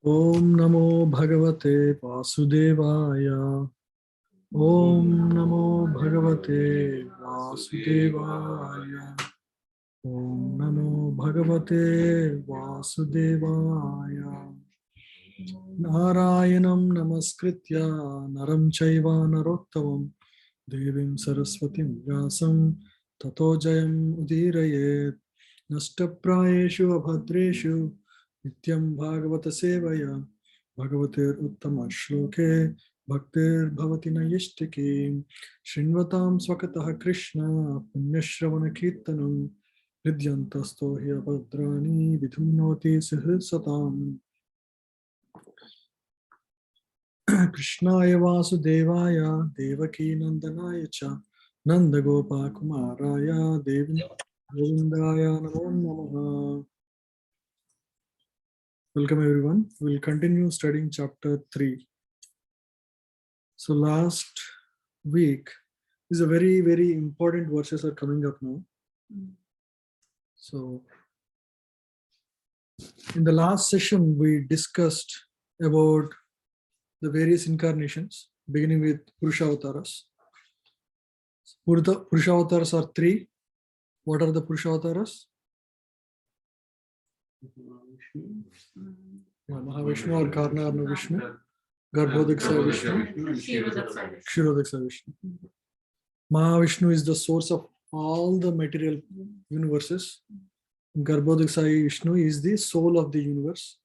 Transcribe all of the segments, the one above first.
ओम नमो भगवते वासुदेवाय। ओम नमो भगवते वासुदेवाय। ओम नमो भगवते वासुदेवाय। नारायणं नमस्कृत्य नरं चैव नरोत्तमं देवीं सरस्वतीं व्यासं ततो जयम् उदीरयेत्। नष्टप्रायेषु अभद्रेषु नित्यं भागवत सेवया भगवतेरुत्तमश्लोके भक्तिर्भवति नैष्टिकी। शृण्वतां स्वकतः कृष्ण पुण्यश्रवणकीर्तनं हृद्यन्तस्तो हि अभद्राणि विधुनोति सहृत्सताम्। कृष्णाय वासुदेवाय देवकी नंदनाय च नंदगोपाकुमाराय देवी गोविंदाय नमो नमः। Welcome everyone. We'll continue studying chapter 3. So last week is a very important verses are coming up now. So in the last session we discussed about the various incarnations beginning with Purusha avatars. Purusha avatars are 3. What are the Purusha avatars? Mahavishnu or Karna Vishnu, Garbhodaksa Vishnu, Kshirodaksa Vishnu. Mahavishnu is the source of all the material universes. Garbhodaksa Vishnu is the soul of the universe.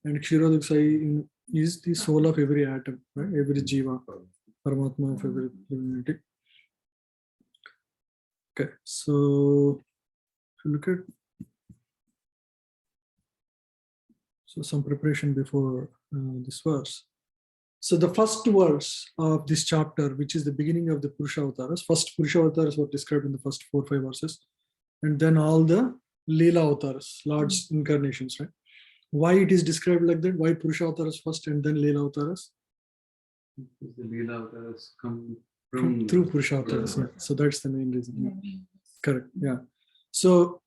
And Kshirodaksa is the soul of every atom, right? Every jiva, Paramatma of every divinity. Okay, so if you look at some preparation before this verse. So the first verse of this chapter, which is the beginning of the Purusha avatars, first Purusha avatars were described in the first 4-5 verses, and then all the Leela avatars, Lord's incarnations, right? Why it is described like that? Why Purusha avatars first and then Leela avatars? Because the Leela avatars come through Purusha avatars. Yeah. So that's the main reason. Yeah. Correct. Yeah. So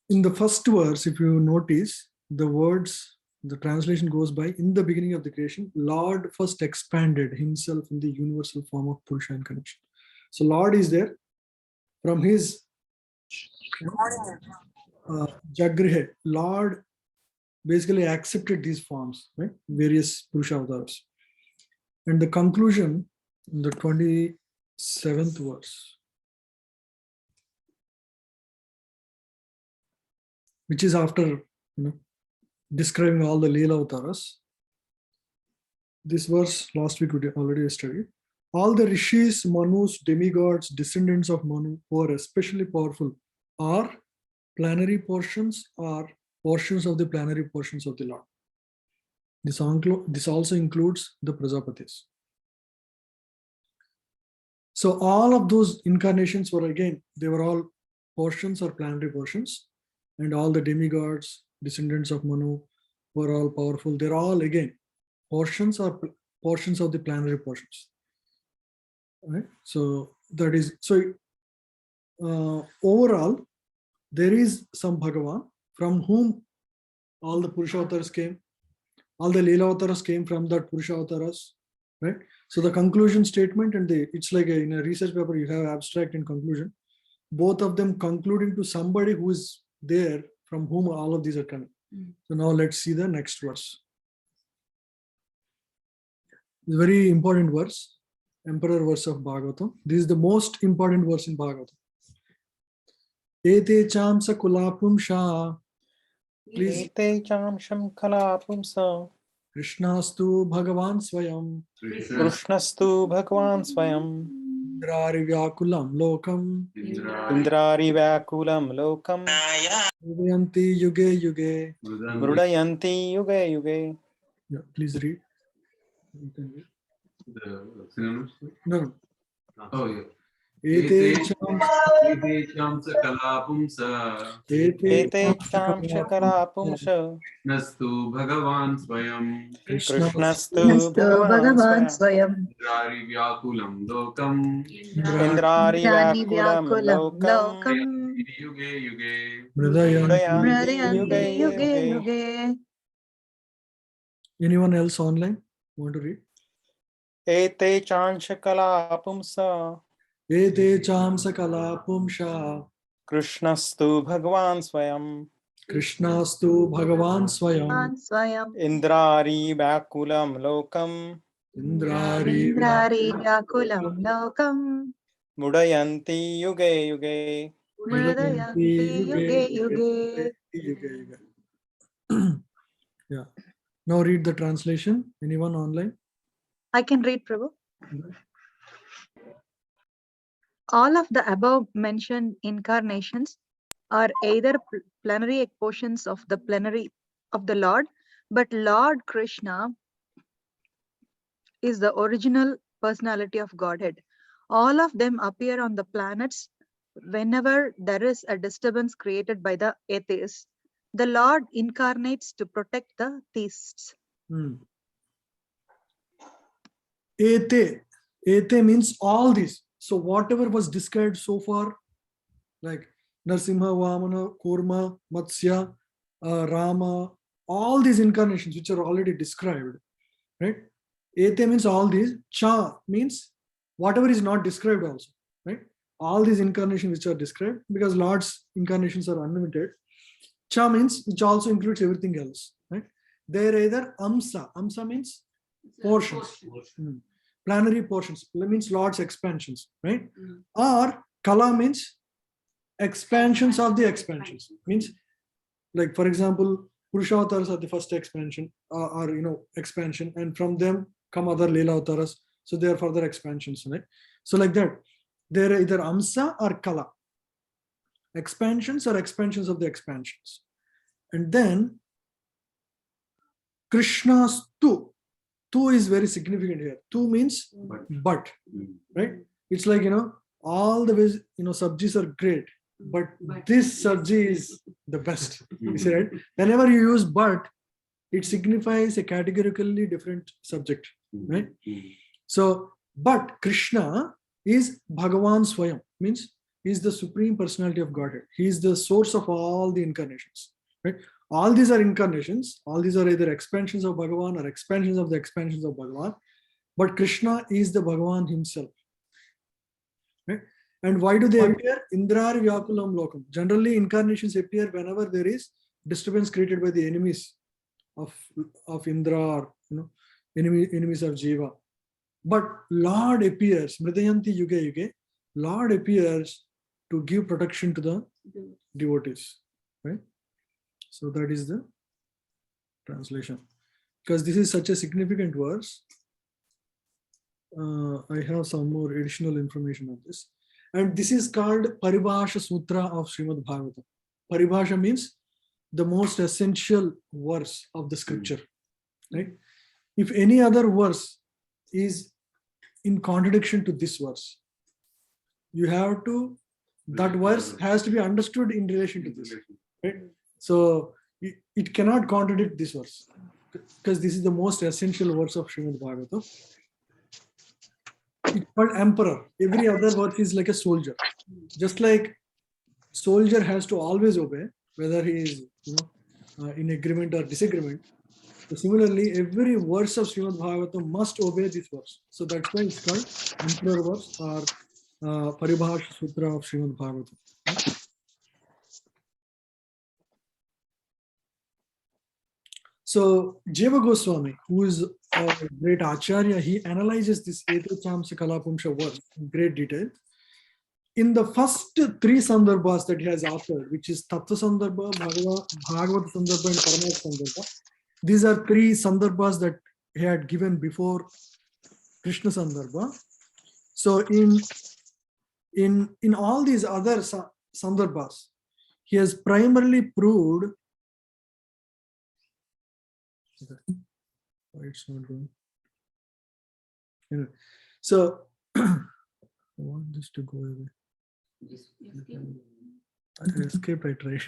in the first verse, if you notice, the words, the translation goes by, in the beginning of the creation, Lord first expanded himself in the universal form of Purusha incarnation. So Lord is there from his Jagrihe. Lord basically accepted these forms, right? Various Purusha avatars. And the conclusion in the 27th verse, which is after describing all the Leela avatars. This verse last week we already studied. All the rishis, manus, demigods, descendants of Manu, who are especially powerful, are planary portions or portions of the planary portions of the Lord. This also includes the Prajapatis. So all of those incarnations were, again, they were all portions or planary portions, and all the demigods, descendants of Manu, were all powerful. They're all, again, portions or portions of the planary portions. Right? So that is, so overall, there is some Bhagavan from whom all the Purusha avatars came. All the Leela avatars came from that Purusha avatars, right? So the conclusion statement and it's like in a research paper, you have abstract and conclusion. Both of them concluding to somebody who is there from whom all of these are coming. So now let's see the next verse. It's a very important verse, Emperor verse of Bhagavatam. This is the most important verse in Bhagavatam. Ete chamsa kulapumsha. Please. Ete chamsham kalapumsa. Krishnastu Bhagavan Swayam. Krishnastu Bhagavan Swayam. Indrari Vyakulam Lokam. Indrari Vyakulam Lokam. Mrudayanti Yuge Yuge. Mrudayanti Yuge Yuge. Yeah, please read. The synonyms? No. Oh, yeah. Etecham एतेषां सकलापुंस एतेषां शकला पुंस नस्तु भगवान् स्वयं Krishna कृष्णस्तु Nastu भगवान् Bhagavan स्वयं Swayam व्याकुलं लोकम् Indrani इन्द्रारिव्याकुलं Vyakulam लोकम् Lokam युगे युगे Mridayanti. मुदयान्ति Mradayanti युगे Yuge युगे Yuge. Anyone else online want to read? एतेषां शकला पुंस Etecham sakala pumsha कृष्णस्तु भगवान् स्वयं Krishnastu Bhagavan Swayam Bhagavan Swayam इन्द्रारिव्याकुलं लोकम् Indrari Indrari Vyakulam Lokam मुदयन्ति युगे युगे Mradayanti Yuge Yuge. Yuge. Yeah. Now read the translation. Anyone online? I can read, Prabhu. All of the above mentioned incarnations are either plenary portions of the plenary of the Lord, but Lord Krishna is the original personality of Godhead. All of them appear on the planets whenever there is a disturbance created by the atheists. The Lord incarnates to protect the theists. Ete. Ete means all these. So whatever was described so far, like Narsimha, Vamana, Kurma, Matsya, Rama, all these incarnations which are already described, right? Ete means all these. Cha means whatever is not described also, right? All these incarnations which are described, because Lord's incarnations are unlimited. Cha means which also includes everything else, right? They're either amsa. Amsa means portions. Plenary portions. Means Lord's expansions, right? Or kala means expansions of the expansions. Means, like for example, Purushavataras are the first expansion, or expansion, and from them come other Leela Avataras. So they are further expansions, right? So like that, they're either amsa or kala, expansions or expansions of the expansions. And then Krishna's tu. Tu is very significant here. Tu means but, right? It's like, all the ways, subjis are great, but this sabji is the best. You see, right? Whenever you use but, it signifies a categorically different subject, right? So, but Krishna is Bhagavan Swayam, means he is the supreme personality of Godhead. He is the source of all the incarnations, right? All these are incarnations. All these are either expansions of Bhagavan or expansions of the expansions of Bhagavan. But Krishna is the Bhagavan himself, right? And why do they appear? Indrari Vyakulam Lokam. Generally, incarnations appear whenever there is disturbance created by the enemies of Indra, or enemies of Jiva. But Lord appears, Mridayanti Yuge Yuge, Lord appears to give protection to the devotees, right? So that is the translation. Because this is such a significant verse, I have some more additional information on this. And this is called Paribhasha Sutra of Srimad Bhagavatam. Paribhasha means the most essential verse of the scripture, right? If any other verse is in contradiction to this verse, you have to, that verse has to be understood in relation to this, right? So it cannot contradict this verse, because this is the most essential verse of Srimad Bhagavatam. It's called emperor. Every other verse is like a soldier. Just like soldier has to always obey, whether he is in agreement or disagreement. So similarly, every verse of Srimad Bhagavatam must obey this verse. So that's why it's called emperor verse, or Paribhasha Sutra of Srimad Bhagavatam. So Jiva Goswami, who is a great acharya, he analyzes this Etecham Sakala Pumsha verse in great detail. In the first three sandarbhas that he has authored, which is Tattva Sandarbha, Bhagavata Sandarbha, and Paramatma Sandarbha, these are three sandarbhas that he had given before Krishna Sandarbha. So in all these other sandarbhas, he has primarily proved. Why it's not going? Anyway, so I want this to go away. Just escape. I escaped, I tried.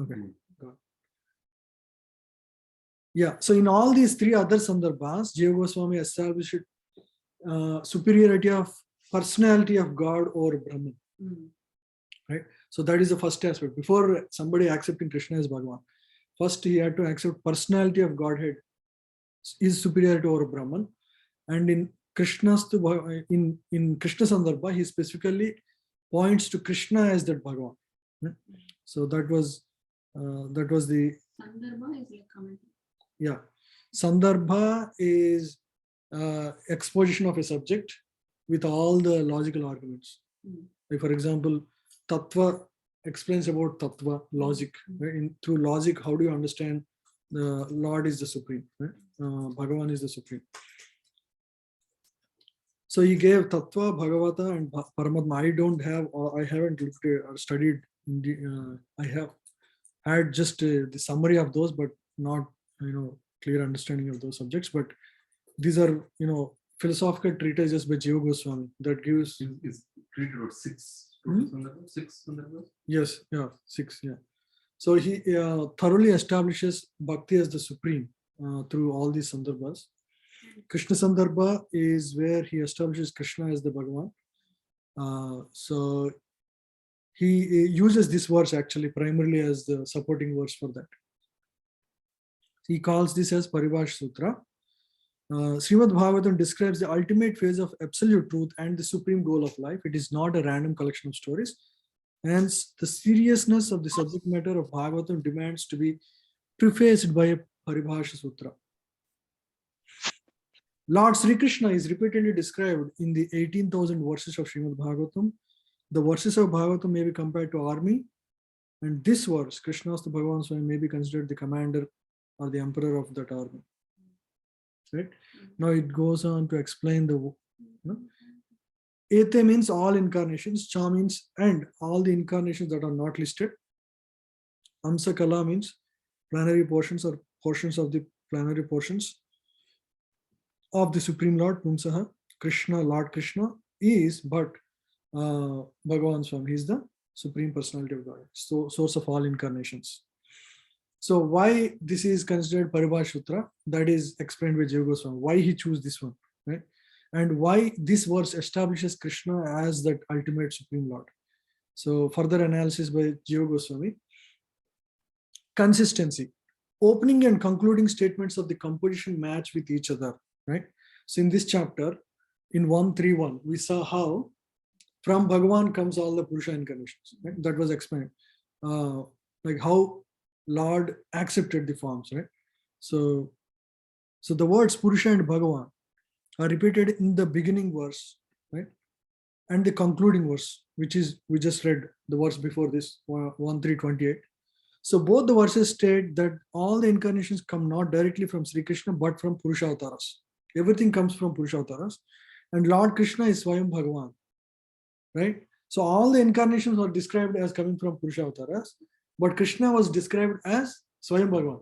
Okay. got it. Yeah, so in all these three other sandarbhas, Jiva Goswami established superiority of personality of God over Brahman. Right? So that is the first aspect. Before somebody accepting Krishna as Bhagavan, first he had to accept personality of Godhead is superiority over Brahman. And in Krishna's in Krishna Sandarbha, he specifically points to Krishna as that Bhagavan. Right? So that was the Sandarbha is like commentary. yeah. Sandarbha is exposition of a subject with all the logical arguments. Like for example, Tattva explains about Tattva, logic. Right? Through logic, how do you understand the Lord is the Supreme? Right? Bhagavan is the Supreme. So he gave Tattva, Bhagavata, and Paramatma. I haven't looked or studied. I have had just the summary of those, but not clear understanding of those subjects. But these are philosophical treatises by Jiva Goswami that gives. Is treated about six. Six sandarbhas? Yes, yeah, 6, yeah. So he thoroughly establishes Bhakti as the supreme through all these sandarbhas. Krishna Sandarbha is where he establishes Krishna as the Bhagavan. So he uses this verse actually primarily as the supporting verse for that. He calls this as Paribhash Sutra. Srimad Bhagavatam describes the ultimate phase of absolute truth and the supreme goal of life. It is not a random collection of stories. Hence, the seriousness of the subject matter of Bhagavatam demands to be prefaced by a Paribhasha Sutra. Lord Sri Krishna is repeatedly described in the 18,000 verses of Srimad Bhagavatam. The verses of Bhagavatam may be compared to army, and this verse, Krishna's the Bhagavan Swami, may be considered the commander or the emperor of that army. Right? Now it goes on to explain the Ete means all incarnations, Cha means and all the incarnations that are not listed. Amsa Kala means plenary portions or portions of the plenary portions of the Supreme Lord, Pumsaha. Krishna, Lord Krishna is but Bhagavan Swami, he is the Supreme Personality of God, so source of all incarnations. So why this is considered Paribhash Sutra, that is explained by Jiva Goswami, why he chose this one, right? And why this verse establishes Krishna as that ultimate Supreme Lord. So further analysis by Jiva Goswami. Consistency. Opening and concluding statements of the composition match with each other, right? So in this chapter, in 131, we saw how from Bhagavan comes all the Purusha incarnations, right? That was explained. Like how Lord accepted the forms, right? So the words Purusha and Bhagavan are repeated in the beginning verse, right? And the concluding verse, which is, we just read the verse before this, 1:3:28. So both the verses state that all the incarnations come not directly from Sri Krishna, but from Purusha Avtaras. Everything comes from Purusha Avtaras. And Lord Krishna is Swayam Bhagavan, right? So all the incarnations are described as coming from Purusha Avtaras, but Krishna was described as Swayam Bhagavan.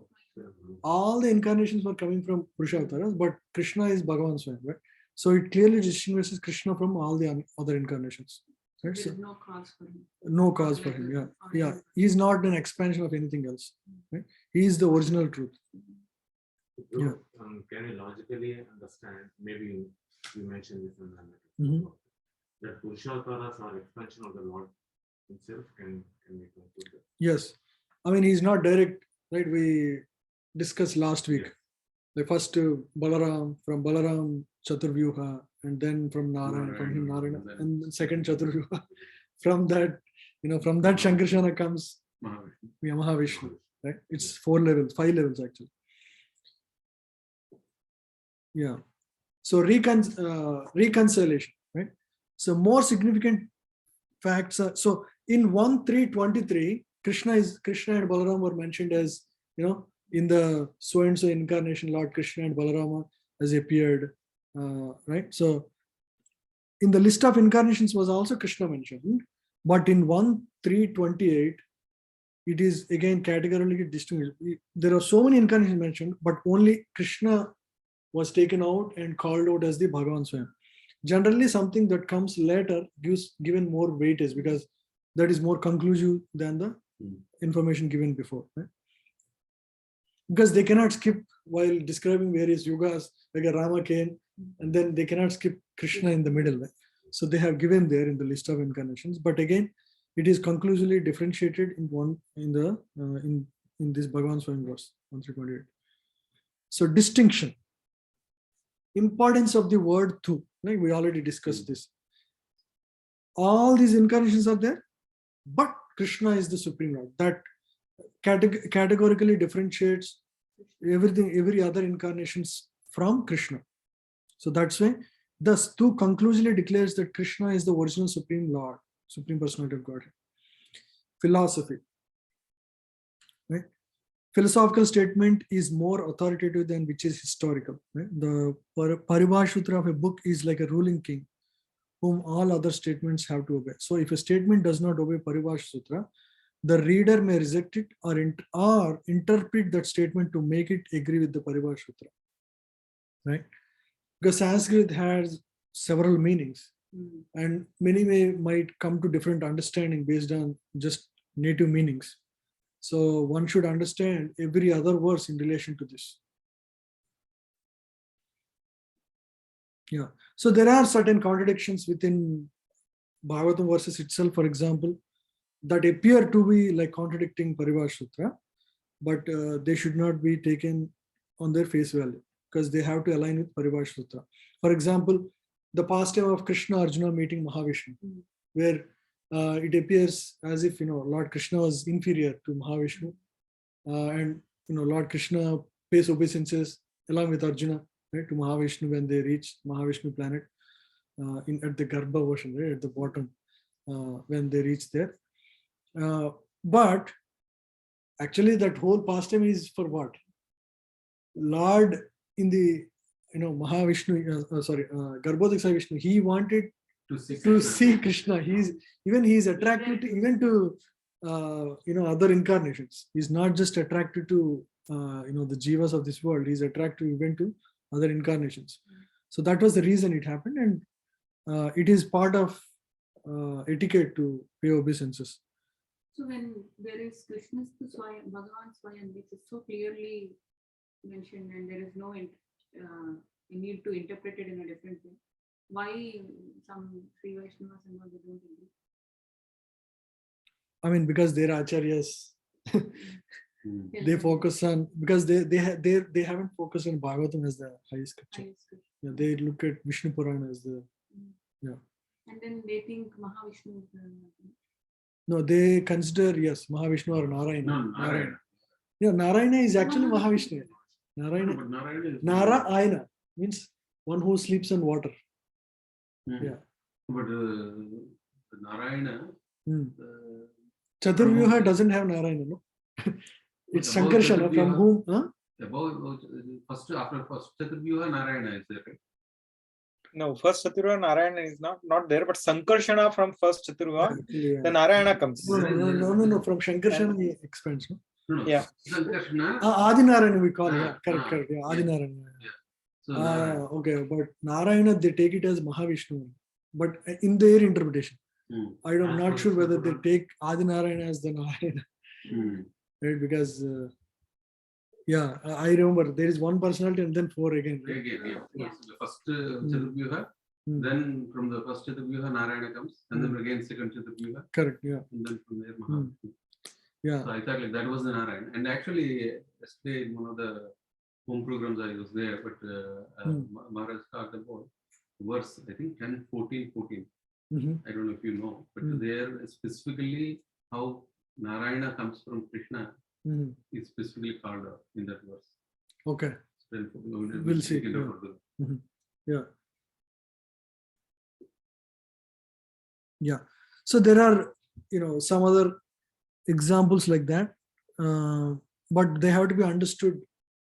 All the incarnations were coming from Purusha Avtaras, but Krishna is Bhagavan Swayam, right? So it clearly distinguishes Krishna from all the other incarnations. Right? There So is no cause for him. no cause for him, yeah. He's not an expansion of anything else, right? He is the original truth. Yeah. Can you logically understand? Maybe you mentioned this in Mhm. that Purushottaras are expansion of the Lord himself. Can we conclude that? Yes, I mean he's not direct, right? We discussed last week. Yes. The first Balaram, from Balaram Chaturvyuha, and then from Narayana, from him Narayana, and then second Chaturvyuha. From that, from that Shankarshana comes Mahavishnu. Mahavishnu, right? It's 4 levels, 5 levels actually. Yeah. So reconciliation, right? So more significant facts are, so in 1:3:23, Krishna and Balaram were mentioned as, in the so and so incarnation, Lord Krishna and Balarama has appeared, right? So in the list of incarnations was also Krishna mentioned, but in 1:3:28, it is again categorically distinguished. There are so many incarnations mentioned, but only Krishna was taken out and called out as the Bhagavan Swayam. Generally, something that comes later given more weightage because that is more conclusive than the information given before. Right? Because they cannot skip while describing various yugas, like a Rama came, and then they cannot skip Krishna in the middle. Right? So they have given there in the list of incarnations. But again, it is conclusively differentiated in this Bhagavan Swayam verse 1328. So distinction, importance of the word tu. Like we already discussed this. All these incarnations are there, but Krishna is the Supreme Lord. That categorically differentiates every other incarnations from Krishna. So that's why thus tu conclusively declares that Krishna is the original Supreme Lord, Supreme Personality of Godhead. Philosophy. Right? Philosophical statement is more authoritative than which is historical. Right? The Paribhashsutra of a book is like a ruling king whom all other statements have to obey. So if a statement does not obey Paribhashsutra, the reader may reject it or interpret that statement to make it agree with the Paribhashsutra. Right? Because Sanskrit has several meanings and many might come to different understanding based on just native meanings. So one should understand every other verse in relation to this. Yeah. So there are certain contradictions within Bhagavatam verses itself, for example, that appear to be like contradicting Paribhashsutra, but they should not be taken on their face value because they have to align with Paribhashsutra. For example, the pastime of Krishna Arjuna meeting Mahavishnu, where it appears as if Lord Krishna was inferior to Mahavishnu, and Lord Krishna pays obeisances along with Arjuna, right, to Mahavishnu when they reach Mahavishnu planet at the Garbha ocean, right, at the bottom when they reach there. But actually, that whole pastime is for what? Lord in the Mahavishnu, Garbhodaksa Vishnu, he wanted to see Krishna. He's attracted to, even to other incarnations. He's not just attracted to the jivas of this world. He's attracted even to other incarnations. So that was the reason it happened, and it is part of etiquette to pay obeisances. So when there is Krishna's Swayam, Bhagavan Swayam, which is so clearly mentioned, and there is no need to interpret it in a different way, why some Sri Vaishnavas and all they don't agree? I mean, because their acharyas, they focus on, because they haven't focused on Bhagavatam as the highest scripture. Yeah, they look at Vishnu Purana as the And then they think Mahavishnu is no, they consider Mahavishnu or Narayana. No, Narayana. Yeah, Narayana is actually Mahavishnu. Narayana. But Narayana is Narayana means one who sleeps on water. Yeah. But Narayana. Chaturvyuha doesn't have Narayana, no? It's Shankarsana from whom? First Chaturvyuha Narayana is there, right? No, first Chaturva Narayana is not there, but Sankarshana from first Chaturva, Yeah. then Narayana comes. No. From Shankarsana he expands. No? Yeah. Sankarshana. Adi Narayana we call it. Yeah, correct. Yeah, Adi Narayana. So Okay, but Narayana they take it as Mahavishnu, but in their interpretation. I'm not sure whether they take Adi Narayana as the Narayana, right? Because I remember there is one personality and then four again. Right? So the first Chaturvyuha, then from the first Chaturvyuha Narayana comes, and then again second Chaturvyuha. Correct. Yeah. And then from there Mahavishnu. Yeah. So I thought like that was the Narayana. And actually, yesterday in one of the home programs I was there, but Maharaj talked about verse, I think 10, 14. I don't know if you know, but there specifically how Narayana comes from Krishna is specifically called out in that verse. Okay. Then We'll see. Yeah. So there are some other examples like that, but they have to be understood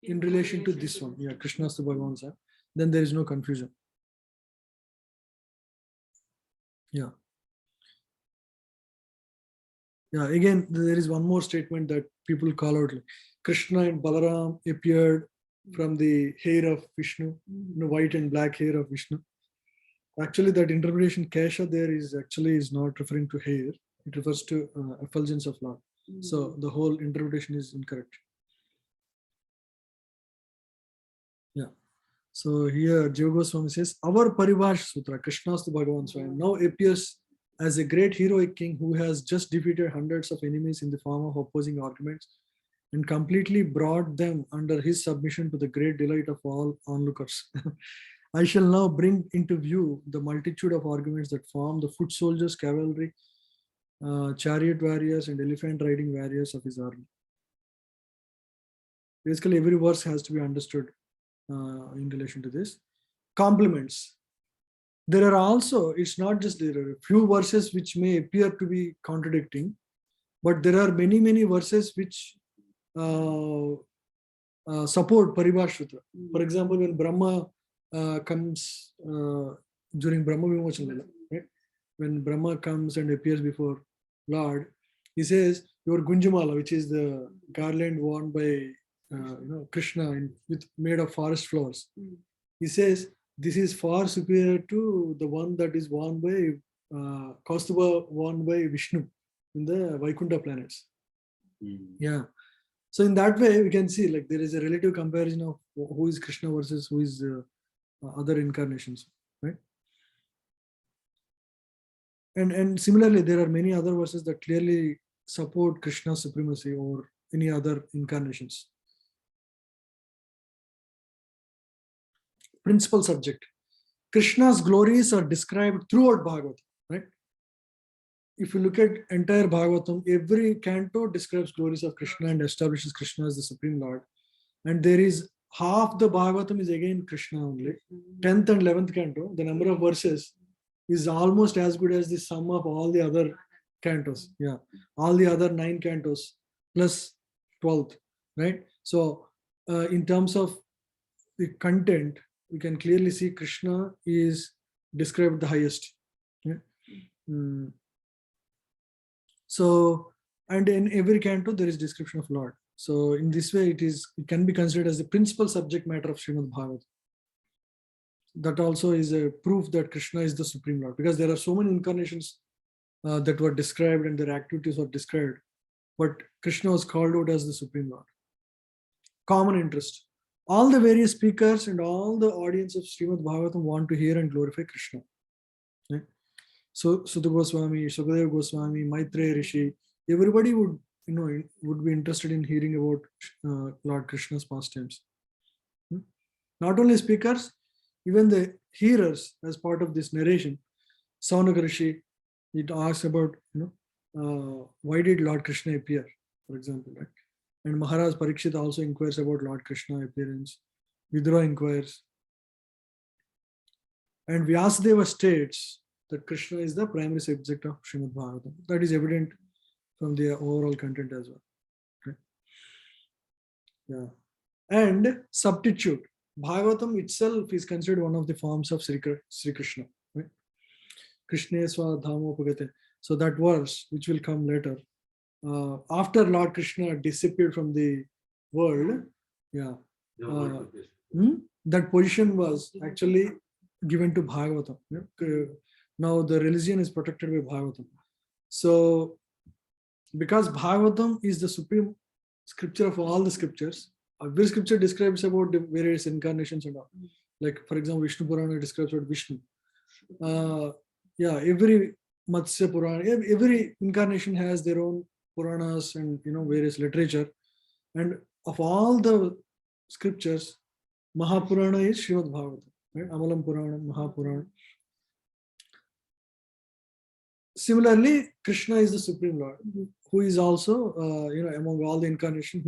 in relation to this one. Yeah, Krishnastu Bhagavan. Then there is no confusion. Yeah. Again, there is one more statement that people call out. Like, Krishna and Balaram appeared from the hair of Vishnu, white and black hair of Vishnu. Actually, that interpretation Kesha there is not referring to hair. It refers to effulgence of Lord. So the whole interpretation is incorrect. Yeah. So here Jiva Goswami says, our Paribhash Sutra, Krishnastu Bhagavan Swayam, now appears as a great heroic king who has just defeated hundreds of enemies in the form of opposing arguments and completely brought them under his submission to the great delight of all onlookers. I shall now bring into view the multitude of arguments that form the foot soldiers, cavalry, chariot warriors, and elephant riding warriors of his army. Basically, every verse has to be understood in relation to this. Compliments. There are also, it's not just there are a few verses which may appear to be contradicting, but there are many, many verses which support Paribhash Sutra. For example, when Brahma comes during Brahma Vimochan, right? When Brahma comes and appears before Lord, he says, your Gunjamala, which is the garland worn by Krishna made of forest flowers. He says, this is far superior to the one that is worn by Kaustubha worn by Vishnu in the Vaikuntha planets. Yeah. So in that way, we can see like there is a relative comparison of who is Krishna versus who is other incarnations, right? And similarly, there are many other verses that clearly support Krishna's supremacy over any other incarnations. Principal subject. Krishna's glories are described throughout Bhagavatam, right? If you look at entire Bhagavatam, every canto describes glories of Krishna and establishes Krishna as the Supreme Lord. And there is half the Bhagavatam is again Krishna only. 10th and 11th canto, the number of verses is almost as good as the sum of all the other cantos. Yeah, all the other 9 cantos plus 12th, right? So in terms of the content, we can clearly see Krishna is described the highest. Yeah? So, and in every canto there is description of Lord. So in this way, it can be considered as the principal subject matter of Srimad Bhagavatam. That also is a proof that Krishna is the Supreme Lord, because there are so many incarnations that were described and their activities were described, but Krishna was called out as the Supreme Lord. Common interest. All the various speakers and all the audience of Srimad Bhagavatam want to hear and glorify Krishna. Right? So Sudha Goswami, Sukadeva Goswami, Maitreya Rishi, everybody would be interested in hearing about Lord Krishna's pastimes. Not only speakers, even the hearers as part of this narration. Saunaka Rishi, it asks about why did Lord Krishna appear, for example, right? And Maharaj Parikshit also inquires about Lord Krishna appearance. Vidura inquires. And Vyasadeva states that Krishna is the primary subject of Srimad Bhagavatam. That is evident from the overall content as well. Okay. Yeah. And substitute. Bhagavatam itself is considered one of the forms of Sri Krishna. Right? Krishna Swa Dhamopagate. So that verse, which will come later, after Lord Krishna disappeared from the world, that position was actually given to Bhagavatam. Now the religion is protected by Bhagavatam. So because Bhagavatam is the supreme scripture of all the scriptures, every scripture describes about the various incarnations and all. Like for example, Vishnu Purana describes about Vishnu. Every Matsya Purana, every incarnation has their own Puranas and various literature. And of all the scriptures, Mahapurana is Srimad Bhagavatam, right? Amalam Purana, Mahapurana. Similarly, Krishna is the Supreme Lord, who is also, among all the incarnation,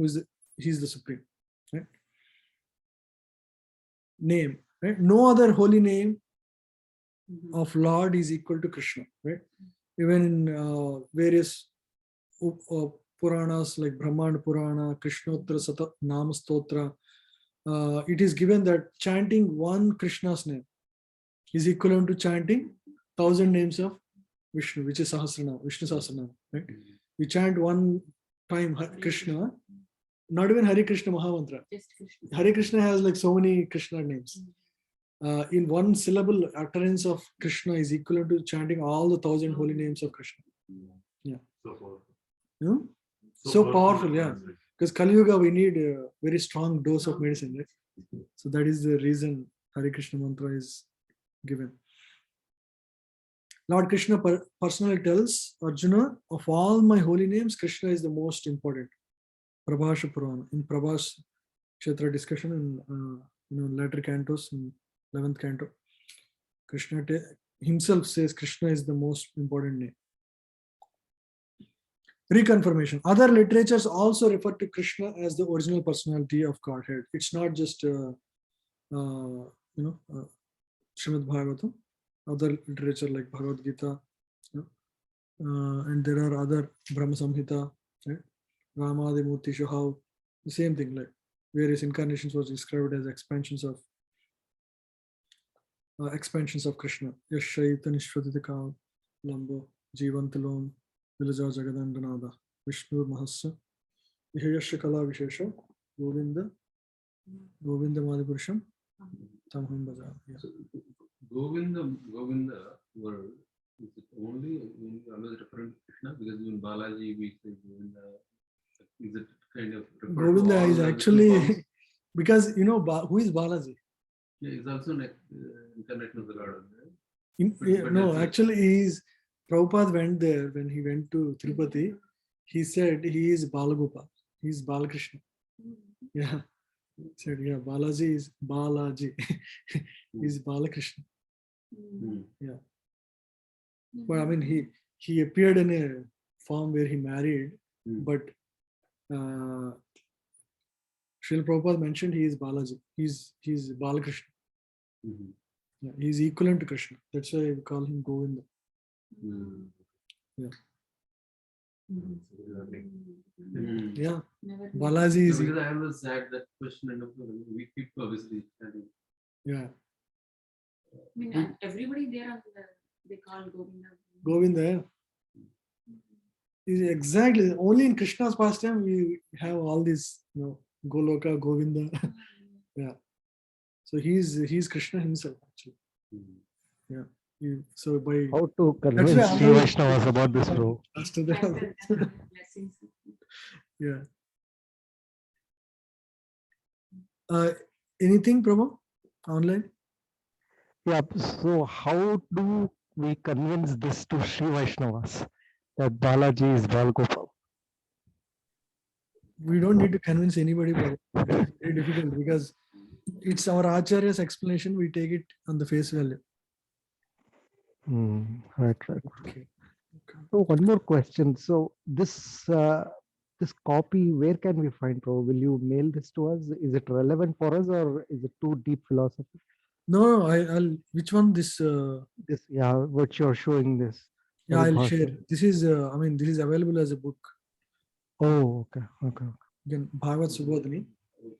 he's the Supreme, right? Name, right? No other holy name of Lord is equal to Krishna, right? Even in various Puranas like Brahmanda Purana, Krishnottara Sata Nama Stotra, it is given that chanting one Krishna's name is equivalent to chanting 1,000 names of Vishnu, which is Sahasranama, Vishnu Sahasranama, right? We chant one time Krishna, Not even Hare Krishna Mahamantra. Just Krishna. Hare Krishna has like so many Krishna names. In one syllable, utterance of Krishna is equivalent to chanting all the 1,000 holy names of Krishna. Yeah. So powerful. Hmm? So powerful, yeah. Because Kali Yuga, we need a very strong dose of medicine, right? So that is the reason Hare Krishna mantra is given. Lord Krishna personally tells Arjuna, of all my holy names, Krishna is the most important. Prabhasha Purana. In Prabhas Kshetra discussion in later cantos, in 11th canto, Krishna himself says Krishna is the most important name. Reconfirmation. Other literatures also refer to Krishna as the original personality of Godhead. It's not just Srimad Bhagavatam. Other literature like Bhagavad Gita, and there are other Brahma Samhita, right? Ramadi Murti Shahav, the same thing, like various incarnations was described as expansions of Krishna. Yashaita Nishvadita Lambo, Jivantalom, Vilaja Jagadandanada, Vishnu Mahasya, Ihayasha Kala Vishesha, Govinda Madhipurusham, Tamham Bajar. Govinda word is it only always referring to Krishna, because even Balaji we say Govinda. Is it kind of Govinda is actually because who is Balaji? Yeah, he's also an incarnation of the Lord. Right? No, actually he is. Prabhupada went there when he went to Tirupati. He said he is Balagopal. He is Balakrishna. Yeah. He said, yeah, Balaji is Balaji. He is Balakrishna. Yeah. But I mean, he appeared in a form where he married, but Srila Prabhupada mentioned he is Balaji. He's Balakrishna. Yeah, he's equivalent to Krishna. That's why we call him Govinda. Yeah. Yeah. Balaji is. Because I always had that question, and we keep obviously studying. Yeah. I mean, and everybody there they call Govinda. Govinda. Is exactly only in Krishna's pastime we have all these, Goloka, Govinda. Yeah. So he's Krishna himself actually. Yeah. So by How to That's convince why Sri Vaishnavas about this, bro? after Faster that, than other blessings. yeah. Anything, Prabhu? Online? Yeah. So how do we convince this to Sri Vaishnavas that Balaji is Balgopal? We don't need to convince anybody, Prabhu. It's very difficult because it's our Acharya's explanation. We take it on the face value. Right. Okay. So one more question. So this copy, where can we find, bro? Will you mail this to us? Is it relevant for us, or is it too deep philosophy? No, I'll. Which one? This. This, what you're showing this. Yeah, I'll Paribhasha. share. This is. This is available as a book. Oh, okay. Again, Bhagavad Subodhini.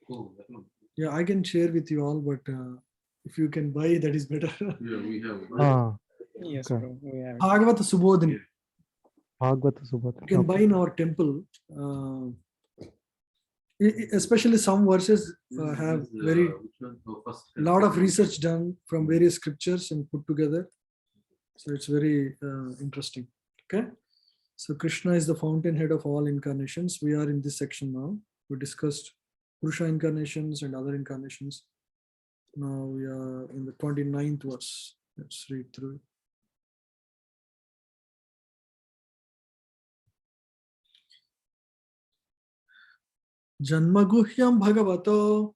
Cool. That one. Yeah, I can share with you all, but if you can buy, that is better. Yeah, we have. Yes, Okay. bro. We have it. Bhagavad Subodhini. Bhagavata Subhata. You can buy in our temple. Especially some verses have very lot of research done from various scriptures and put together. So it's very interesting. Okay. So Krishna is the fountainhead of all incarnations. We are in this section now. We discussed Purusha incarnations and other incarnations. Now we are in the 29th verse. Let's read through it. Janmaguhyam Bhagavato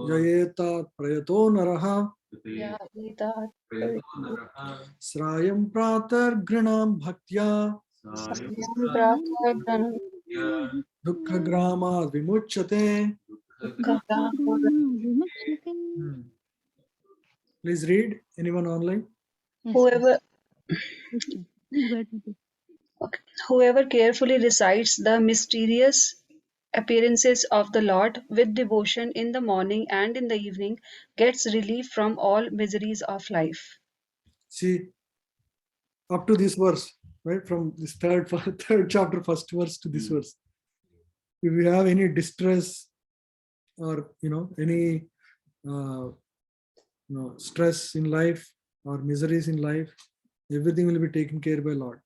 Jayeta Prayato Naraha Srayam Pratar Granam Bhaktya Dukkha Grama Vimuchyate. Please read. Anyone online? Whoever carefully recites the mysterious appearances of the Lord with devotion in the morning and in the evening gets relief from all miseries of life. See, up to this verse, right? From this third chapter, first verse to this verse. if you have any distress or any stress in life or miseries in life, everything will be taken care by Lord.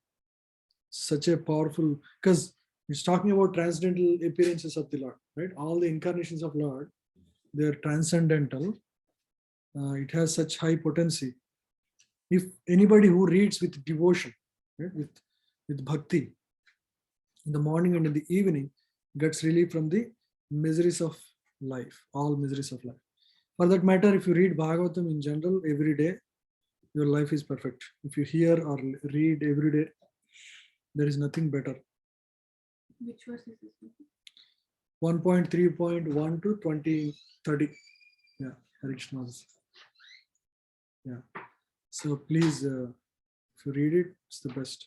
Such a powerful, because it's talking about transcendental appearances of the Lord, right? All the incarnations of Lord, they are transcendental. It has such high potency. If anybody who reads with devotion, right, with bhakti, in the morning and in the evening, gets relief from the miseries of life, all miseries of life. For that matter, if you read Bhagavatam in general every day, your life is perfect. If you hear or read every day, there is nothing better. Which verse is this? 1.3.1 to 2030. Yeah, Hare Krishna's. Yeah. So please, if you read it, it's the best.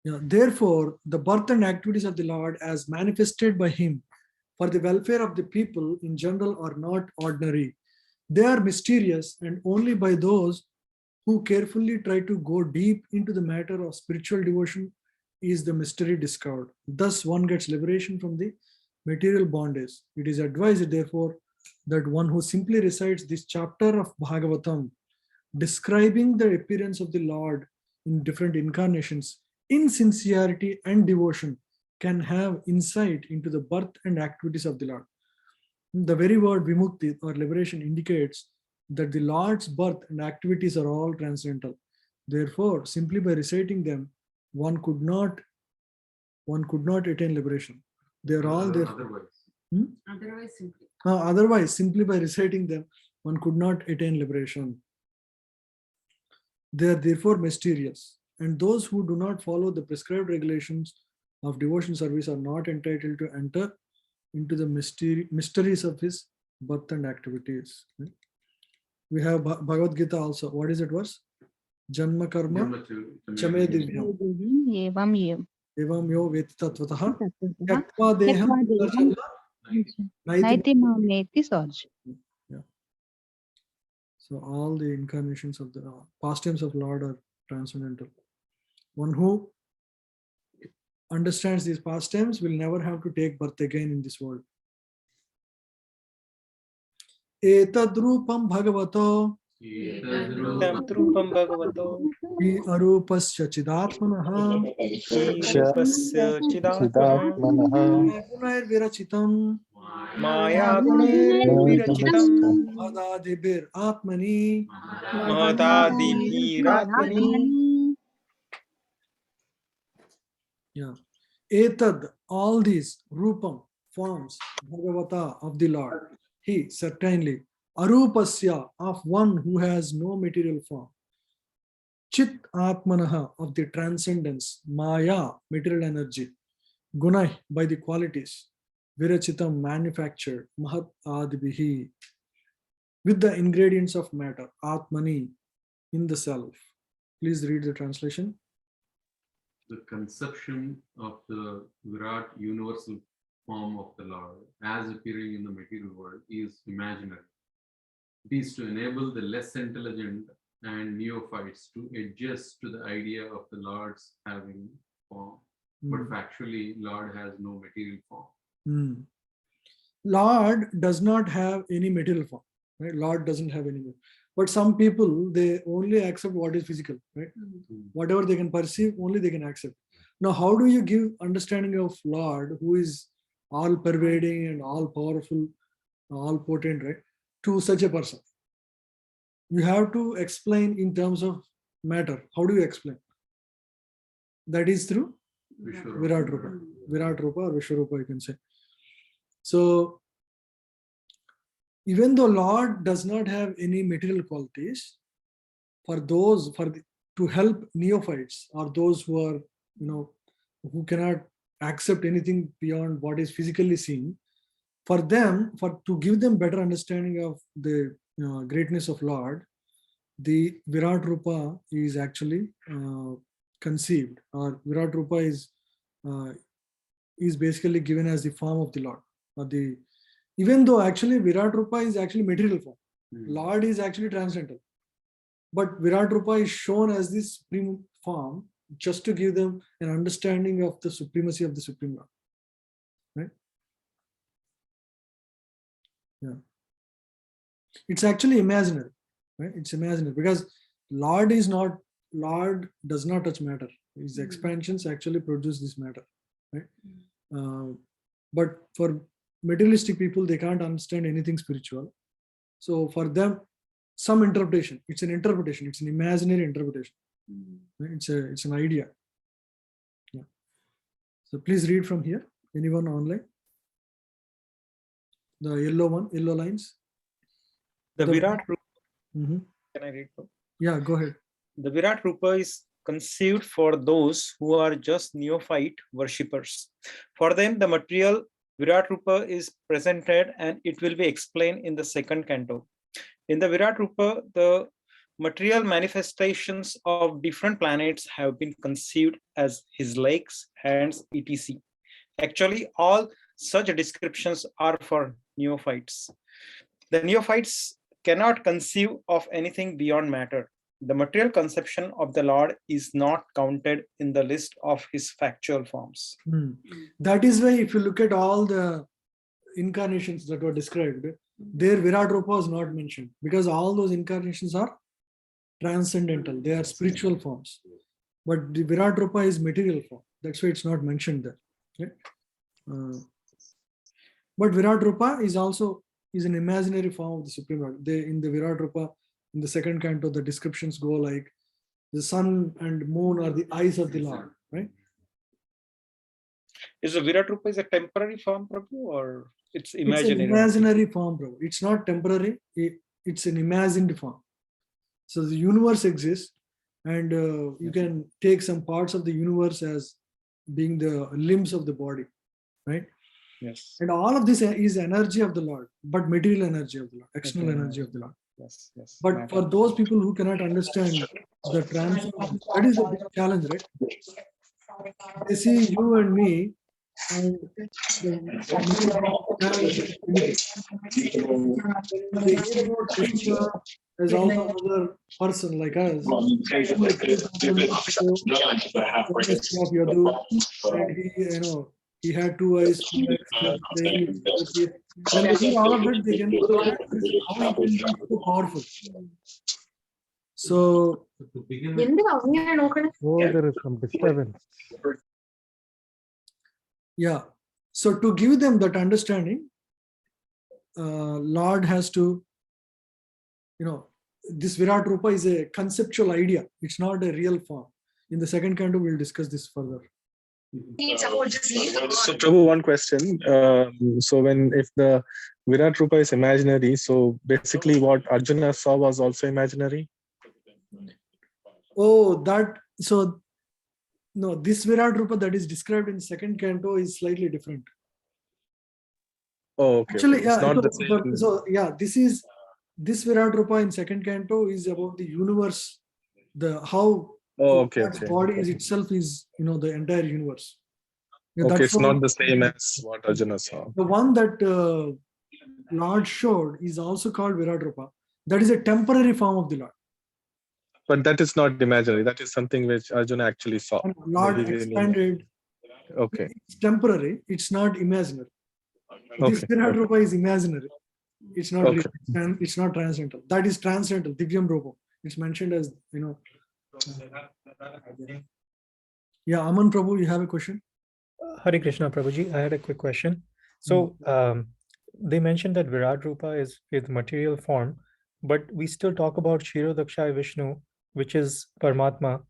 Yeah, therefore, the birth and activities of the Lord as manifested by him for the welfare of the people in general are not ordinary. They are mysterious, and only by those who carefully try to go deep into the matter of spiritual devotion is the mystery discovered. Thus, one gets liberation from the material bondage. It is advised, therefore, that one who simply recites this chapter of Bhagavatam, describing the appearance of the Lord in different incarnations, in sincerity and devotion, can have insight into the birth and activities of the Lord. The very word vimukti or liberation indicates that the Lord's birth and activities are all transcendental. Therefore, simply by reciting them, one could not attain liberation. They are all there. Otherwise, simply. Otherwise, simply by reciting them, one could not attain liberation. They are therefore mysterious, and those who do not follow the prescribed regulations of devotion service are not entitled to enter into the mysteries of his birth and activities. We have Bhagavad Gita also. What is it verse? Janma karma chame divyam. Evam yo veti tatvatah yaktva deham naiti mameti sarj. So all the incarnations of the pastimes of Lord are transcendental. One who understands these pastimes will never have to take birth again in this world. Etadrupam bhagavato Drupam Bhagavato hi arupasya chidatmanaha Shirupasya Chidatmana gunair virachitam Maya Guner Virachitam madadibir atmani. Mahadadibhiratmani. Yeah. Etad, all these rupam, forms, bhagavata of the Lord. He certainly, arupasya, of one who has no material form. Chit atmanaha, of the transcendence. Maya, material energy. Gunai, by the qualities. Virachitam, manufactured. Mahat adibhihi, with the ingredients of matter. Atmani, in the self. Please read the translation. The conception of the Virat universal form of the Lord as appearing in the material world is imaginary. It is to enable the less intelligent and neophytes to adjust to the idea of the Lord's having form. But factually, Lord has no material form. Lord does not have any material form. Right? Lord doesn't have any. But some people, they only accept what is physical. Right? Whatever they can perceive, only they can accept. Now, how do you give understanding of Lord, who is all pervading and all powerful, all potent, right, to such a person? You have to explain in terms of matter. How do you explain? That is through Virat Rupa. Virat Rupa or Vishwarupa, you can say. So, even though Lord does not have any material qualities, for those, to help neophytes or those who are, who cannot accept anything beyond what is physically seen, for them, to give them better understanding of the greatness of Lord, the Virat Rupa is actually conceived, or Virat Rupa is basically given as the form of the Lord, or the Even though actually Virat Rupa is actually material form. Hmm. Lord is actually transcendental. But Virat Rupa is shown as this supreme form just to give them an understanding of the supremacy of the Supreme Lord. Right? Yeah. It's actually imaginary. Right? It's imaginary because Lord does not touch matter. His expansions actually produce this matter. Right? But for materialistic people, they can't understand anything spiritual. So for them, some interpretation. It's an interpretation. It's an imaginary interpretation. Right? It's an idea. Yeah. So please read from here. Anyone online? The yellow lines. The Virat Rupa. Mhm. Can I read? Yeah, go ahead. The Virat Rupa is conceived for those who are just neophyte worshippers. For them, the material Virat Rupa is presented and it will be explained in the second canto. In the Virat Rupa, the material manifestations of different planets have been conceived as his legs, hands, etc. Actually, all such descriptions are for neophytes. The neophytes cannot conceive of anything beyond matter. The material conception of the Lord is not counted in the list of his factual forms. That is why if you look at all the incarnations that were described, their Virat Rupa is not mentioned because all those incarnations are transcendental. They are spiritual forms. But the Virat Rupa is material form. That's why it's not mentioned there. Okay? But Virat Rupa is an imaginary form of the Supreme Lord. In the Virat Rupa, in the second canto, the descriptions go like the sun and moon are the eyes of the Lord, right? Is the Virat Rupa is a temporary form, Prabhu, or it's imaginary? It's an imaginary form, Prabhu. It's not temporary. It's an imagined form. So the universe exists, and you can take some parts of the universe as being the limbs of the body, right? Yes. And all of this is energy of the Lord, but material energy of the Lord, external energy of the Lord. Yes, yes. But for those people who cannot understand the transcendence, that is a big challenge, right? They see you and me, and they hear about Krishna as also another person like us. And he had 2 eyes, 2 legs. When they hear all of that, they can how he can be so powerful. So there is some disturbance. Yeah. So to give them that understanding, Lord has to, this Virat Rupa is a conceptual idea. It's not a real form. In the second canto, we'll discuss this further. So Prabhu, one question. So if the Virat Rupa is imaginary, so basically what Arjuna saw was also imaginary? Oh, no, this Virat Rupa that is described in second canto is slightly different. Oh, okay. Actually, It's not the same. This Virat Rupa in second canto is about the universe, how God's body is itself is, the entire universe. Okay, it's not the same as what Arjuna saw. The one that Lord showed is also called Virat Rupa. That is a temporary form of the Lord. But that is not imaginary. That is something which Arjuna actually saw. Lord expanded. Okay. It's temporary. It's not imaginary. This Virat Rupa is imaginary. It's not real. It's not transcendental. That is transcendental. Divyam Rupa. It's mentioned as, Yeah, Aman Prabhu, you have a question? Hare Krishna Prabhuji, I had a quick question. So they mentioned that Virat Rupa is material form, but we still talk about Kshirodakshay Vishnu, which is Paramatma,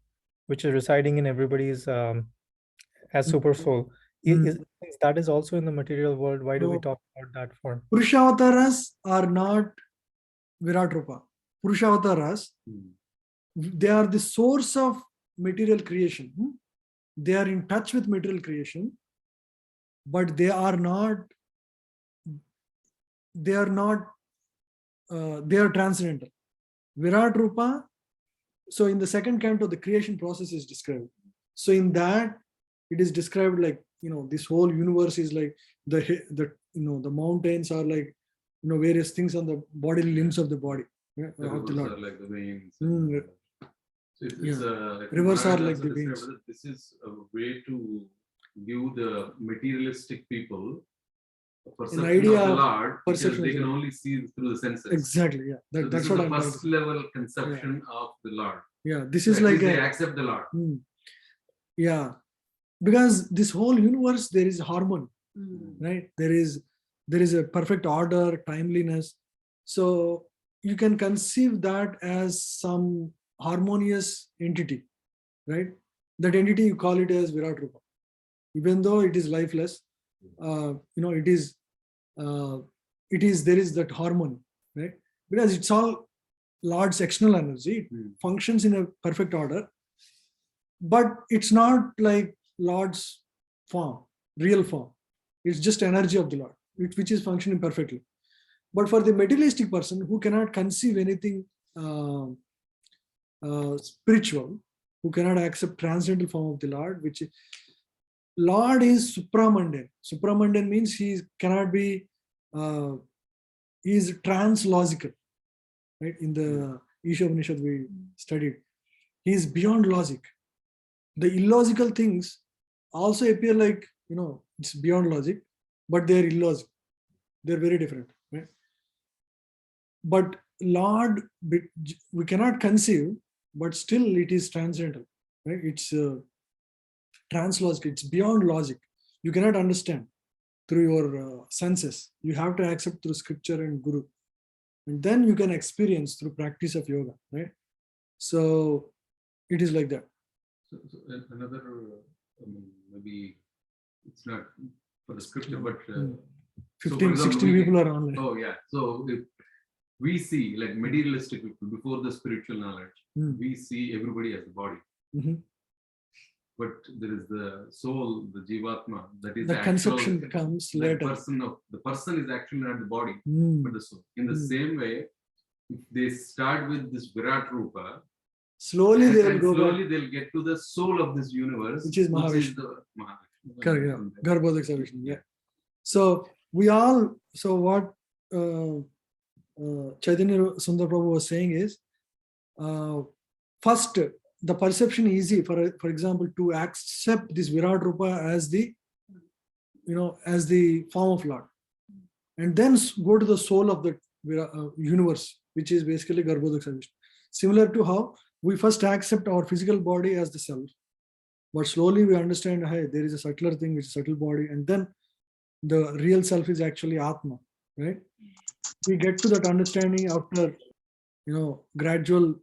which is residing in everybody's as super soul. That is also in the material world. Why do we talk about that form? Purushavataras are not Virat Rupa. Purushavataras, they are the source of material creation. They are in touch with material creation, but they are transcendental. Virat Rupa, so in the second canto, the creation process is described. So in that, it is described like, this whole universe is like the the mountains are like, various things on the body limbs of the body, yeah, The of the rivers Lord. are like the veins. Mm, So it's, yeah. like Rivers are Maharaj like also the described veins. that this is a way to give the materialistic people a perception idea of the of Lord, because perception they of the can Lord. only see through the senses. Exactly, yeah. So this That's is what the I'm trying to first say. level conception of the Lord. Yeah, this So is at like least they a, accept the Lord. yeah, because this whole universe, there is harmony, right? There is a perfect order, timeliness. So you can conceive that as some harmonious entity, right? That entity, you call it as Virat Rupa, even though it is lifeless. It is there is that harmony, right? Because it's all Lord's external energy. It functions in a perfect order, but it's not like Lord's form, real form. It's just energy of the Lord, which is functioning perfectly. But for the materialistic person who cannot conceive anything spiritual, who cannot accept transcendental form of the Lord, which Lord is supramundane. Supramundane means he cannot be, he is translogical, right? In the Isha Upanishad we studied, he is beyond logic. The illogical things also appear like, it's beyond logic, but they're illogical. They're very different, right? But Lord, we cannot conceive, but still it is transcendental, right? It's translogical, it's beyond logic. You cannot understand through your senses. You have to accept through scripture and guru. And then you can experience through practice of yoga, right? So it is like that. So another, maybe it's not for the scripture, but 15, 16 people are online. Oh yeah. So if we see like materialistic people before the spiritual knowledge, we see everybody as a body. But there is the soul, the jivatma, that is The actual, conception comes later. The person is actually not the body, but the soul. In the same way, if they start with this Virat Rupa, slowly they will go slowly back, they'll get to the soul of this universe, which is Mahavishnu. the Mahavishnu. Correct, yeah. Garbhodaksa Vishnu, yeah. So what Chaitanya Sundar Prabhu was saying is, first, the perception is easy, for example, to accept this Virat Rupa as the, as the form of Lord, and then go to the soul of the universe, which is basically Garbhodaksa Vishnu. Similar to how we first accept our physical body as the self, but slowly we understand, hey, there is a subtler thing, which is subtle body, and then the real self is actually Atma, right? We get to that understanding after, gradual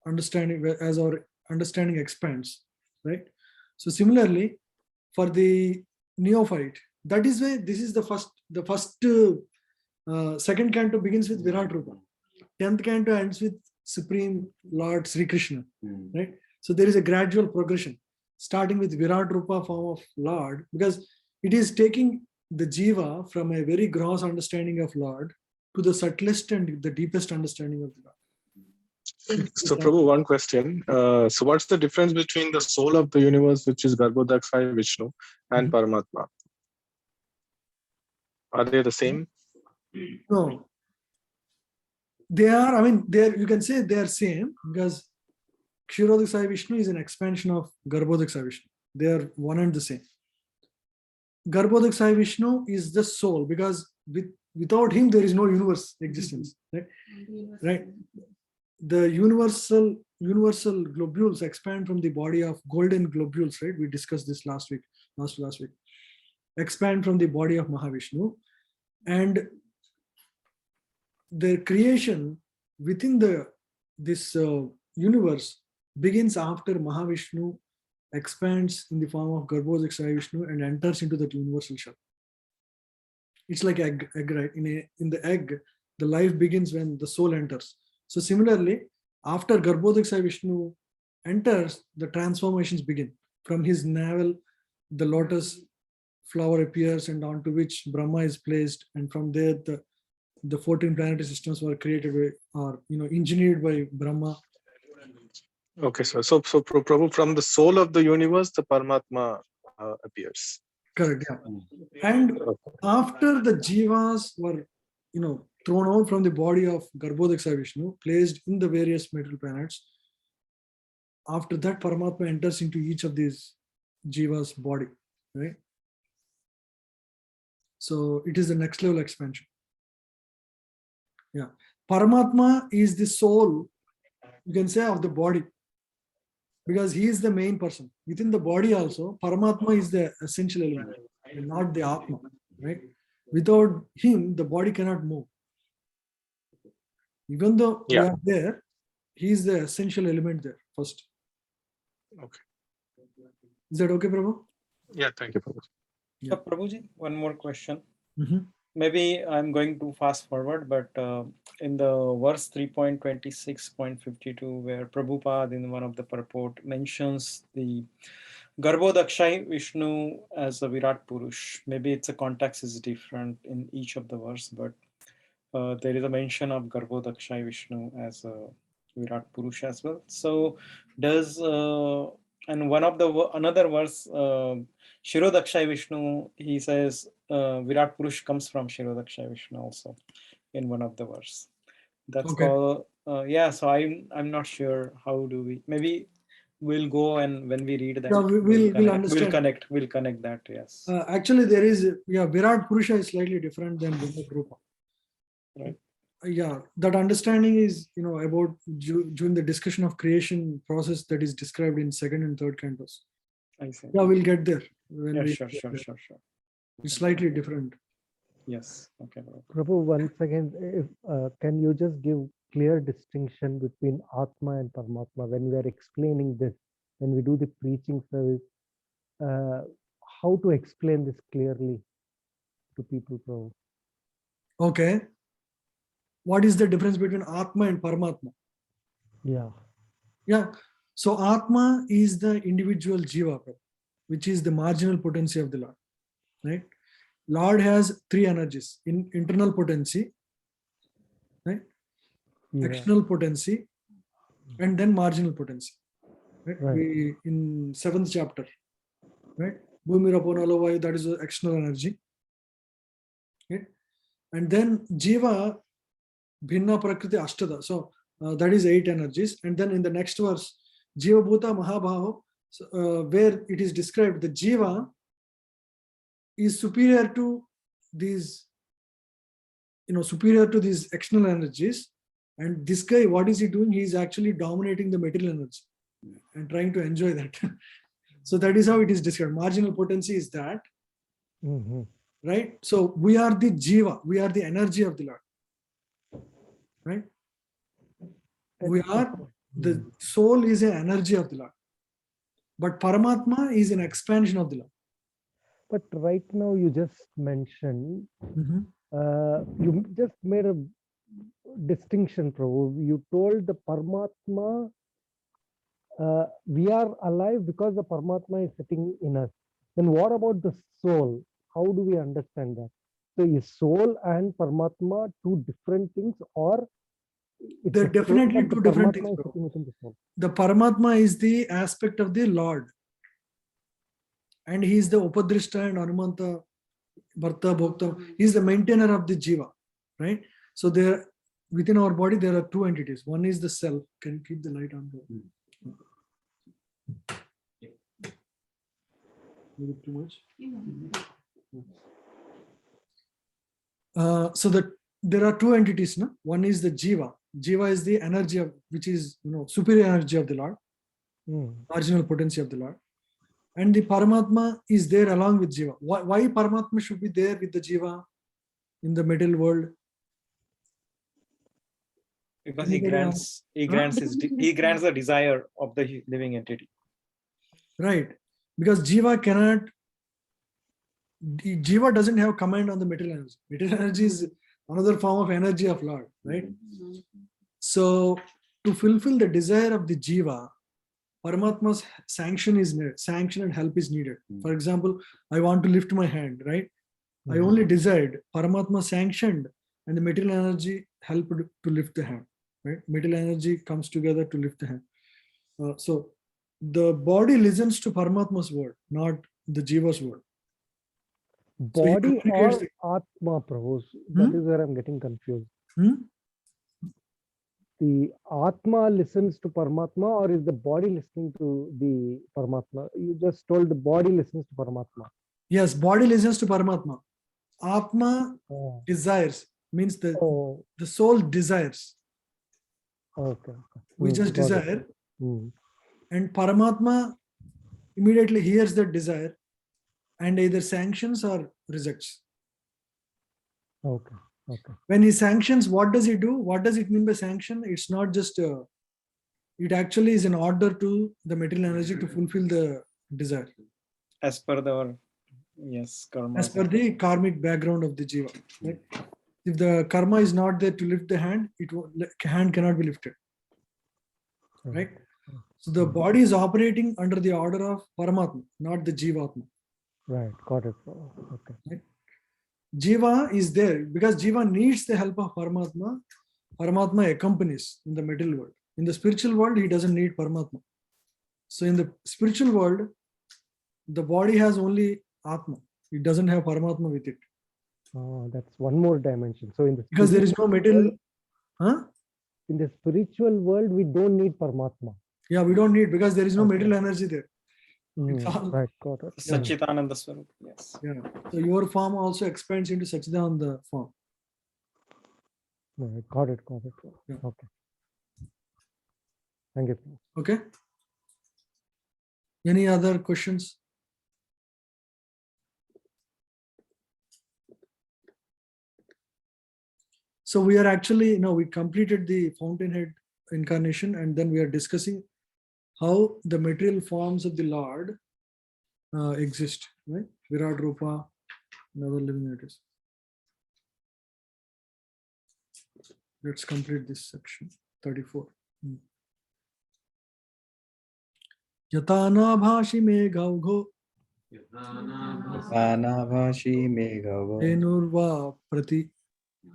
understanding as our understanding expands, right? So similarly, for the neophyte, that is why this is the first second canto begins with Virat Rupa. 10th canto ends with Supreme Lord Sri Krishna, right? So there is a gradual progression, starting with Virat Rupa form of Lord, because it is taking the jiva from a very gross understanding of Lord to the subtlest and the deepest understanding of the Lord. So Prabhu, one question. So what's the difference between the soul of the universe, which is Garbhodaksa Vishnu, and Paramatma? Are they the same? No. They are, you can say they are same, because Kshirodaksa Vishnu is an expansion of Garbhodaksa Vishnu. They are one and the same. Garbhodaksa Vishnu is the soul, because without him there is no universe existence, right? The universal globules expand from the body of golden globules, right? We discussed this last week. Expand from the body of Mahavishnu, and their creation within this universe begins after Mahavishnu expands in the form of Garbhodaksa Vishnu and enters into that universal shell. It's like egg, right? In the egg, the life begins when the soul enters. So similarly, after Garbhodaksa Vishnu enters, the transformations begin. From his navel, the lotus flower appears, and onto which Brahma is placed, and from there the 14 planetary systems were created or engineered by Brahma. Okay, so Prabhu, from the soul of the universe, the Paramatma appears. Correct. Yeah. And after the jivas were, thrown out from the body of Garbhodakshaya Vishnu, placed in the various material planets, after that Paramatma enters into each of these jivas' body, right? So it is the next level expansion. Yeah. Paramatma is the soul, you can say, of the body, because he is the main person. Within the body also, Paramatma is the essential element, and not the Atma, right? Without him, the body cannot move. Even though we are there, he is the essential element there first. Okay. Is that okay, Prabhu? Yeah, thank you, Prabhuji. Yeah. Prabhuji, one more question. Mhm. Maybe I'm going too fast forward, but in the verse 3.26.52, where Prabhupada in one of the purport mentions the Garbhodakshaya Vishnu as a Virat Purush. Maybe its a context is different in each of the verse, but there is a mention of Garbhodakshaya Vishnu as a Virat Purush as well. So does and one of the another verse, Shirodakshaya Vishnu, he says Virat Purush comes from Shirodakshaya Vishnu also in one of the verse. That's Okay. called yeah. So I'm not sure how do we, maybe we'll go and when we read that Yeah, we'll understand. We'll connect that. Yes. Actually, there is, Virat Purusha is slightly different than Virat Rupa. Right. Yeah, that understanding is, about during the discussion of creation process that is described in second and third cantos. I see. Yeah, we'll get there. When Yeah, we sure. It's slightly different. Yes. Okay. Prabhu, once again, if can you just give clear distinction between Atma and Paramatma when we are explaining this, when we do the preaching service, how to explain this clearly to people, Prabhu? Okay. What is the difference between Atma and Paramatma? Yeah. Yeah. So Atma is the individual jiva, which is the marginal potency of the Lord, right? Lord has three energies: internal potency, right? Yeah. External potency, and then marginal potency. Right? Right. We in 7th chapter, right? Bhumirapona, that is the external energy. Okay? And then Jiva Bhinna Prakriti Ashtada. So that is 8 energies. And then in the next verse, Jiva Bhuta Mahabhaho, where it is described, the Jiva is superior to these, superior to these external energies. And this guy, what is he doing? He is actually dominating the material energy and trying to enjoy that. So that is how it is described. Marginal potency is that, right? So we are the Jiva, we are the energy of the Lord, right? We are, the soul is an energy of the Lord, but Paramatma is an expansion of the Lord. But right now you just mentioned, you just made a distinction, Prabhu. You told the Paramatma, we are alive because the Paramatma is sitting in us. Then what about the soul? How do we understand that? So is soul and Paramatma two different things, or they're definitely two different things. The Paramatma is the aspect of the Lord, and he is the Upadrishta and Anumanta, Bharta, Bhokta. He is the maintainer of the Jiva, right? So there, within our body, there are two entities. One is the self. Can you keep the light on? Too much. So that there are two entities. No? One is the Jiva. Jiva is the energy of, which is superior energy of the Lord, marginal potency of the Lord, and the Paramatma is there along with Jiva. Why Paramatma should be there with the Jiva in the material world? Because he grants the desire of the living entity. Right, because Jiva doesn't have command on the material energy. Material energy is another form of energy of Lord, right? So to fulfill the desire of the Jiva, Paramatma's sanction and help is needed. For example, I want to lift my hand, right? I only desired, Paramatma sanctioned, and the material energy helped to lift the hand, right? Material energy comes together to lift the hand. So the body listens to Paramatma's word, not the Jiva's word. So he Body or communicates Atma, Prabhu? That Hmm? is where I'm getting confused. Hmm? The Atma listens to Paramatma, or is the body listening to the Paramatma? You just told the body listens to Paramatma. Yes, body listens to Paramatma. Atma Oh, desires, means oh, the soul desires. okay. We just got it. desire, Hmm. and Paramatma immediately hears that desire and either sanctions or rejects. Okay. Okay. When he sanctions, what does he do? What does it mean by sanction? It's not just, it actually is an order to the material energy to fulfill the desire As per the, yes, karma. as per the karmic background of the jiva. Right? If the karma is not there to lift the hand, hand cannot be lifted. Right? So the body is operating under the order of Paramatma, not the Jivatma. Right. Got it. Okay. Right? Jiva is there because Jiva needs the help of Paramatma. Paramatma accompanies in the material world. In the spiritual world, he doesn't need Paramatma. So in the spiritual world, the body has only Atma. It doesn't have Paramatma with it. Oh, that's one more dimension. So in the Because there is no spiritual material. world, Huh? in the spiritual world, we don't need Paramatma. Yeah, we don't need because there is no Okay. material energy there. It's Hmm, all, right. Got it. Yeah. Satchitananda Swarup. Yes. Yeah. So your form also expands into Satchidananda form. Right. Got it. Got it. Yeah. Okay. Thank you. Okay. Any other questions? So we are actually, we completed the fountainhead incarnation, and then we are discussing how the material forms of the Lord exist, right? Virat Rupa and other living entities. Let's complete this section, 34. Yatana bhashi me gaugho Anavashi Megava enurva prati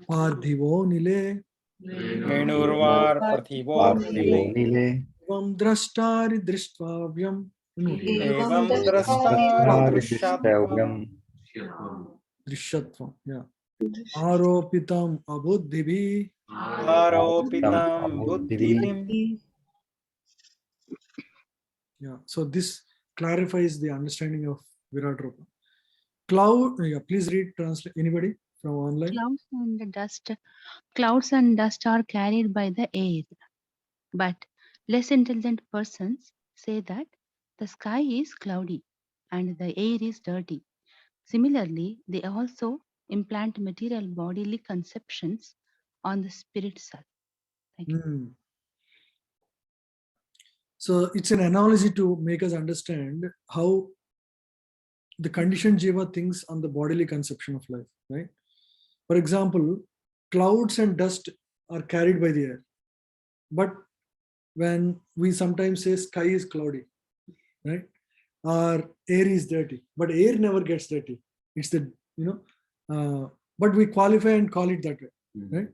parthivo nile Venurvar Prathivo Parthivo Nile Nile evam drashtari drishtvavyam Evam Drastari Drashtari Drishtvavyam Drishyatvam, yeah. Aropitam abuddhibhi Aropitam Buddhivim. Yeah, so this clarifies the understanding of Virat Rupa. Cloud, yeah, please read, translate. Anybody from online? Clouds and dust are carried by the air, but less intelligent persons say that the sky is cloudy and the air is dirty. Similarly, they also implant material bodily conceptions on the spirit self. Thank you. So it's an analogy to make us understand how the conditioned jiva thinks on the bodily conception of life, right? For example, clouds and dust are carried by the air, but when we sometimes say sky is cloudy, right? Or air is dirty, but air never gets dirty. It's the, but we qualify and call it that way, right?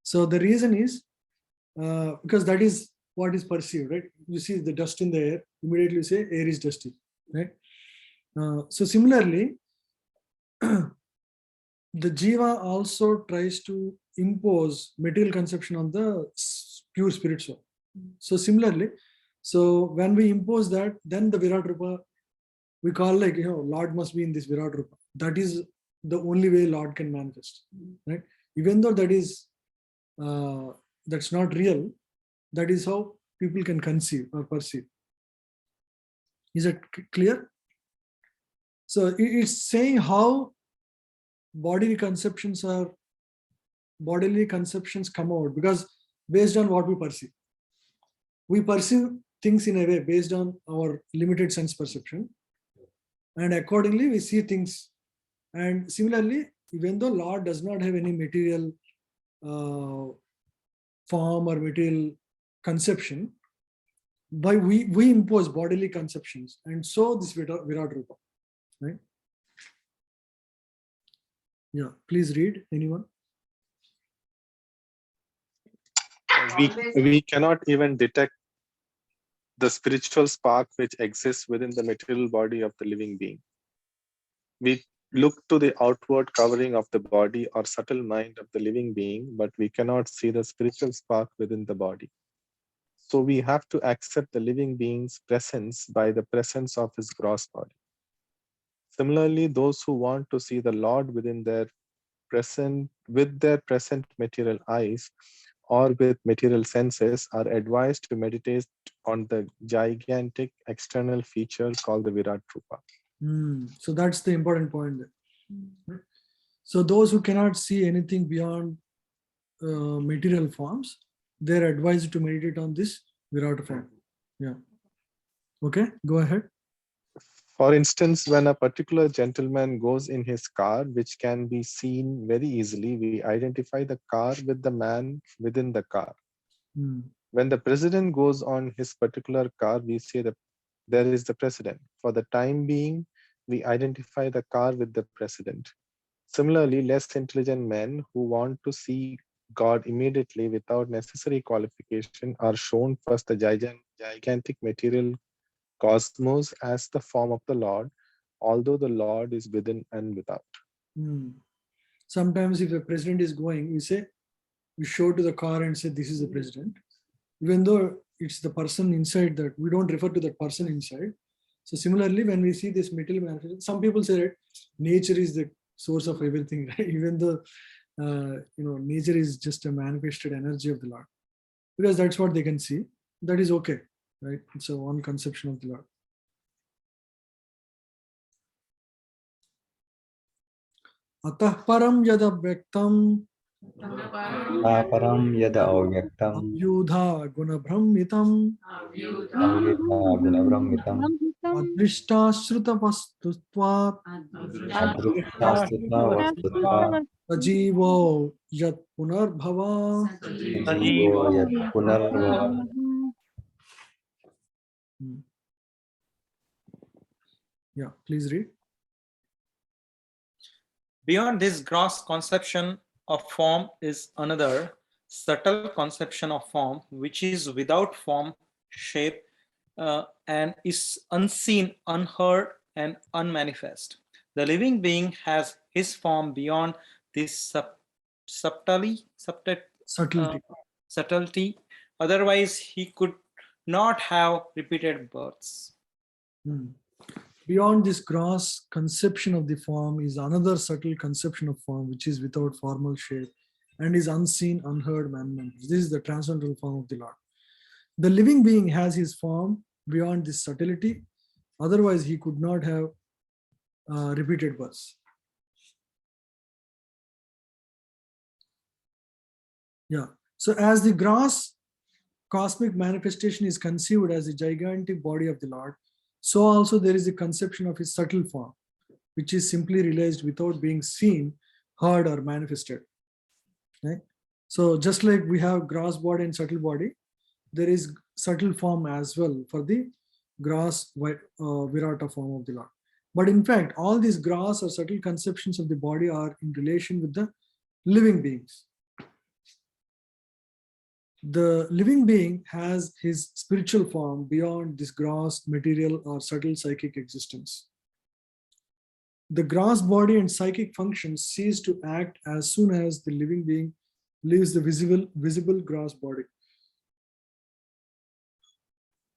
So the reason is because that is what is perceived, right? You see the dust in the air, immediately you say air is dusty, right? So similarly, the jiva also tries to impose material conception on the pure spirit soul. So similarly, so when we impose that, then the Virat Rupa, we call like, Lord must be in this Virat Rupa. That is the only way Lord can manifest, right? Even though that is, that's not real, that is how people can conceive or perceive. Is it clear? So it's saying how bodily conceptions come out, because based on what we perceive things in a way based on our limited sense perception, and accordingly we see things. And similarly, even though Lord does not have any material form or material conception, but we impose bodily conceptions, and so this Virat Rupa, right? Yeah, please read, anyone. We cannot even detect the spiritual spark which exists within the material body of the living being. We look to the outward covering of the body or subtle mind of the living being, but we cannot see the spiritual spark within the body. So we have to accept the living being's presence by the presence of his gross body. Similarly, those who want to see the Lord with their present material eyes or with material senses are advised to meditate on the gigantic external feature called the Virat Rupa. So that's the important point there. Right? So those who cannot see anything beyond material forms, they're advised to meditate on this Virat form. Yeah. Okay, go ahead. For instance, when a particular gentleman goes in his car, which can be seen very easily, we identify the car with the man within the car. When the president goes on his particular car, we say that there is the president. For the time being, we identify the car with the president. Similarly, less intelligent men who want to see God immediately without necessary qualification are shown first the gigantic material cosmos as the form of the Lord, although the Lord is within and without. Sometimes if a president is going, we show to the car and say, this is the president. Even though it's the person inside that, we don't refer to that person inside. So similarly, when we see this material manifestation, some people say that nature is the source of everything, right? Even though, nature is just a manifested energy of the Lord. Because that's what they can see. That is okay, right? It's a one conception of the Lord. Atah param yada vyaktam Param yada avyaktam Avyudha gunabhramitam avyudha gunabhramitam adrishtasruta vastutvat adrishtasthita vastutva sajivo yat punarbhava. sajivo yat punarbhava. Yeah, please read. Beyond this gross conception of form is another subtle conception of form, which is without form, shape, and is unseen, unheard, and unmanifest. The living being has his form beyond this subtlety. Otherwise, he could not have repeated births. Beyond this gross conception of the form is another subtle conception of form, which is without formal shape and is unseen, unheard, manifest. This is the transcendental form of the Lord. The living being has his form beyond this subtlety. Otherwise, he could not have repeated births. Yeah. So as the gross cosmic manifestation is conceived as the gigantic body of the Lord, so also there is a conception of his subtle form, which is simply realized without being seen, heard, or manifested. Right? So just like we have gross body and subtle body, there is subtle form as well for the gross Virata form of the Lord. But in fact, all these gross or subtle conceptions of the body are in relation with the living beings. The living being has his spiritual form beyond this gross material or subtle psychic existence. The gross body and psychic functions cease to act as soon as the living being leaves the visible gross body.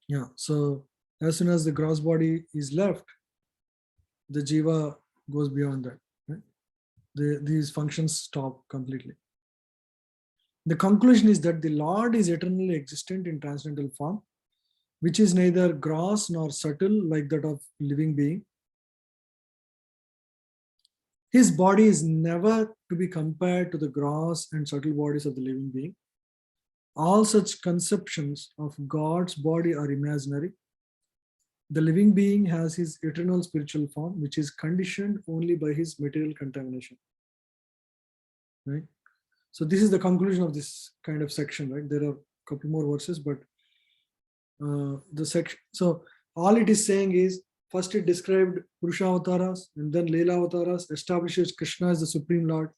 Yeah, so as soon as the gross body is left, the jiva goes beyond that. Right? These functions stop completely. The conclusion is that the Lord is eternally existent in transcendental form, which is neither gross nor subtle like that of living being. His body is never to be compared to the gross and subtle bodies of the living being. All such conceptions of God's body are imaginary. The living being has his eternal spiritual form, which is conditioned only by his material contamination. Right? So this is the conclusion of this kind of section, right? There are a couple more verses, but the section. So all it is saying is, first it described Purusha avatars and then Leela avatars, establishes Krishna as the Supreme Lord.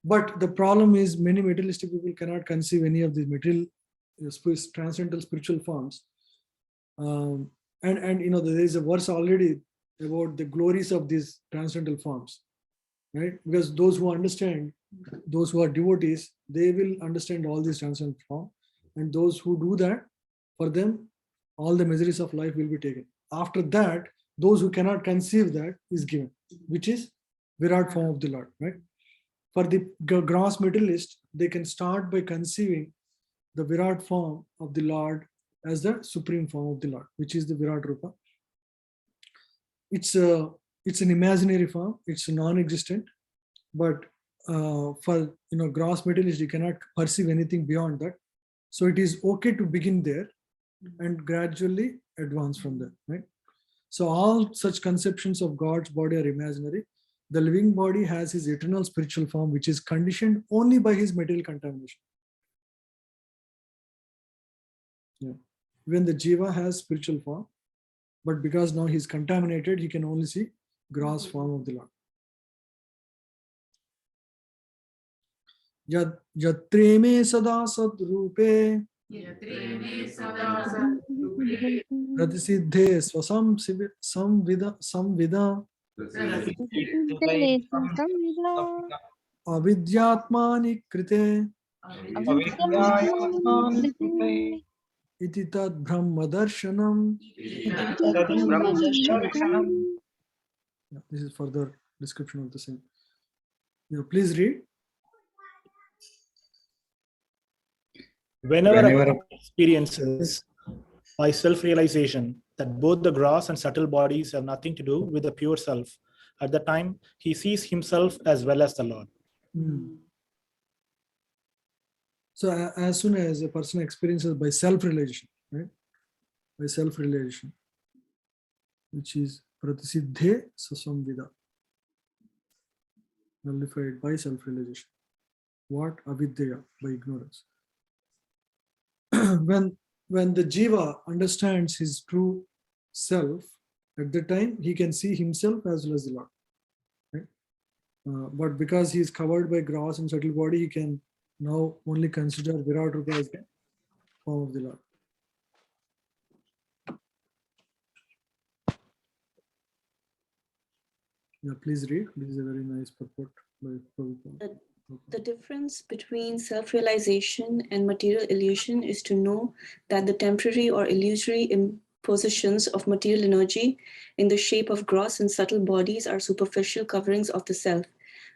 But the problem is many materialistic people cannot conceive any of these material, transcendental spiritual forms. And there is a verse already about the glories of these transcendental forms, right? Because those who understand, those who are devotees, they will understand all these transcendental forms, and those who do that, for them, all the miseries of life will be taken. After that, those who cannot conceive that is given, which is Virat form of the Lord, right? For the gross materialist, they can start by conceiving the Virat form of the Lord as the supreme form of the Lord, which is the Virat Rupa. It's an imaginary form. It's non-existent, but for gross materialist, you cannot perceive anything beyond that. So it is okay to begin there and gradually advance from there, right? So all such conceptions of God's body are imaginary. The living body has his eternal spiritual form, which is conditioned only by his material contamination. Yeah. Even the jiva has spiritual form, but because now he's contaminated, he can only see gross form of the Lord. Yatre me sada sadrupe pratisiddhe swasam samvida avidyatmani krite iti tad brahma darshanam. Yeah, this is further description of the same. Yeah, please read. Whenever a experiences by self-realization that both the gross and subtle bodies have nothing to do with the pure self, at the time he sees himself as well as the Lord. So as soon as a person experiences by self-realization, right? By self-realization, which is pratisiddhe sasamvida, nullified by self-realization. What? Avidya, by ignorance. When the jiva understands his true self, at the time he can see himself as well as the Lord. Right? But because he is covered by gross and subtle body, he can now only consider Virat Rupa as the form of the Lord. Yeah, please read. This is a very nice purport by Prabhupada. The difference between self-realization and material illusion is to know that the temporary or illusory impositions of material energy in the shape of gross and subtle bodies are superficial coverings of the self.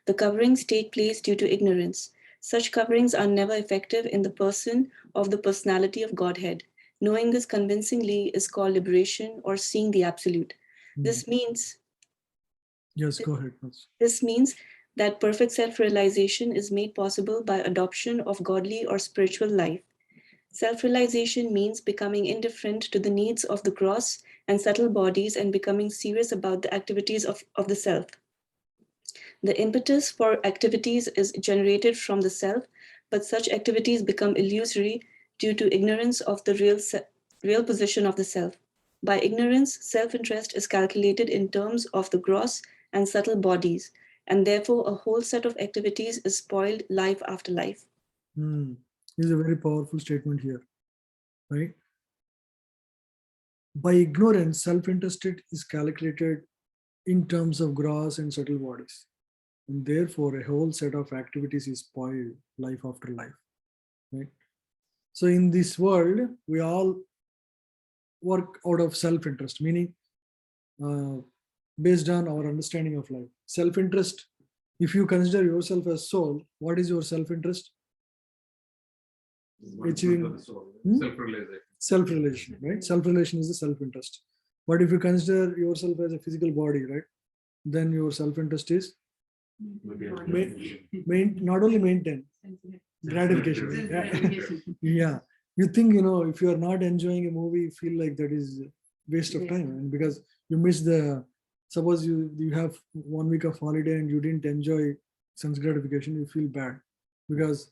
The coverings take place due to ignorance. Such coverings are never effective in the person of the personality of Godhead. Knowing this convincingly is called liberation or seeing the absolute. This means... Yes, go ahead. This means that perfect self-realization is made possible by adoption of godly or spiritual life. Self-realization means becoming indifferent to the needs of the gross and subtle bodies and becoming serious about the activities of the self. The impetus for activities is generated from the self, but such activities become illusory due to ignorance of the real position of the self. By ignorance, self-interest is calculated in terms of the gross and subtle bodies, and therefore a whole set of activities is spoiled life after life. This is a very powerful statement here, right? By ignorance, self-interest is calculated in terms of gross and subtle bodies, and therefore a whole set of activities is spoiled life after life, right? So in this world, we all work out of self-interest, meaning based on our understanding of life. Self-interest, if you consider yourself as soul, what is your self-interest? Achieving self-realization, right? Self-realization is the self-interest. But if you consider yourself as a physical body, right, then your self-interest is not only maintain, gratification. Yeah. You think, if you are not enjoying a movie, you feel like that is waste of time. And because you miss suppose you have 1 week of holiday and you didn't enjoy sense gratification, you feel bad because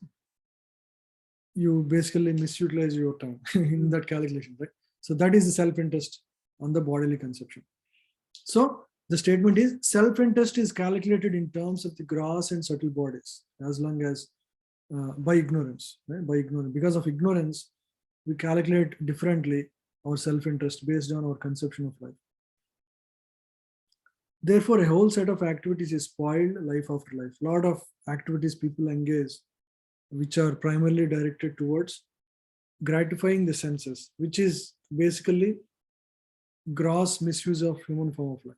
you basically misutilize your time in that calculation, right? So that is the self-interest on the bodily conception. So the statement is self-interest is calculated in terms of the gross and subtle bodies, as long as by ignorance, right? By ignorance, because of ignorance, we calculate differently our self-interest based on our conception of life. Therefore, a whole set of activities is spoiled life after life. A lot of activities people engage, which are primarily directed towards gratifying the senses, which is basically gross misuse of human form of life.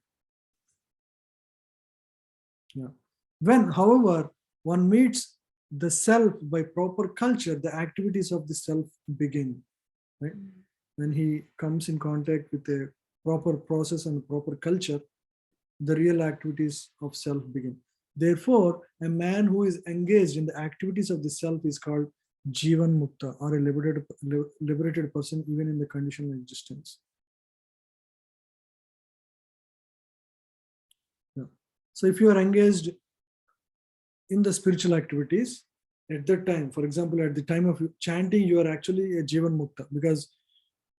Yeah. When, however, one meets the self by proper culture, the activities of the self begin. Right? When he comes in contact with a proper process and proper culture, the real activities of self begin. Therefore, a man who is engaged in the activities of the self is called Jivan Mukta, or a liberated person, even in the condition of existence. Yeah. So if you are engaged in the spiritual activities, at that time, for example, at the time of chanting, you are actually a Jivan Mukta, because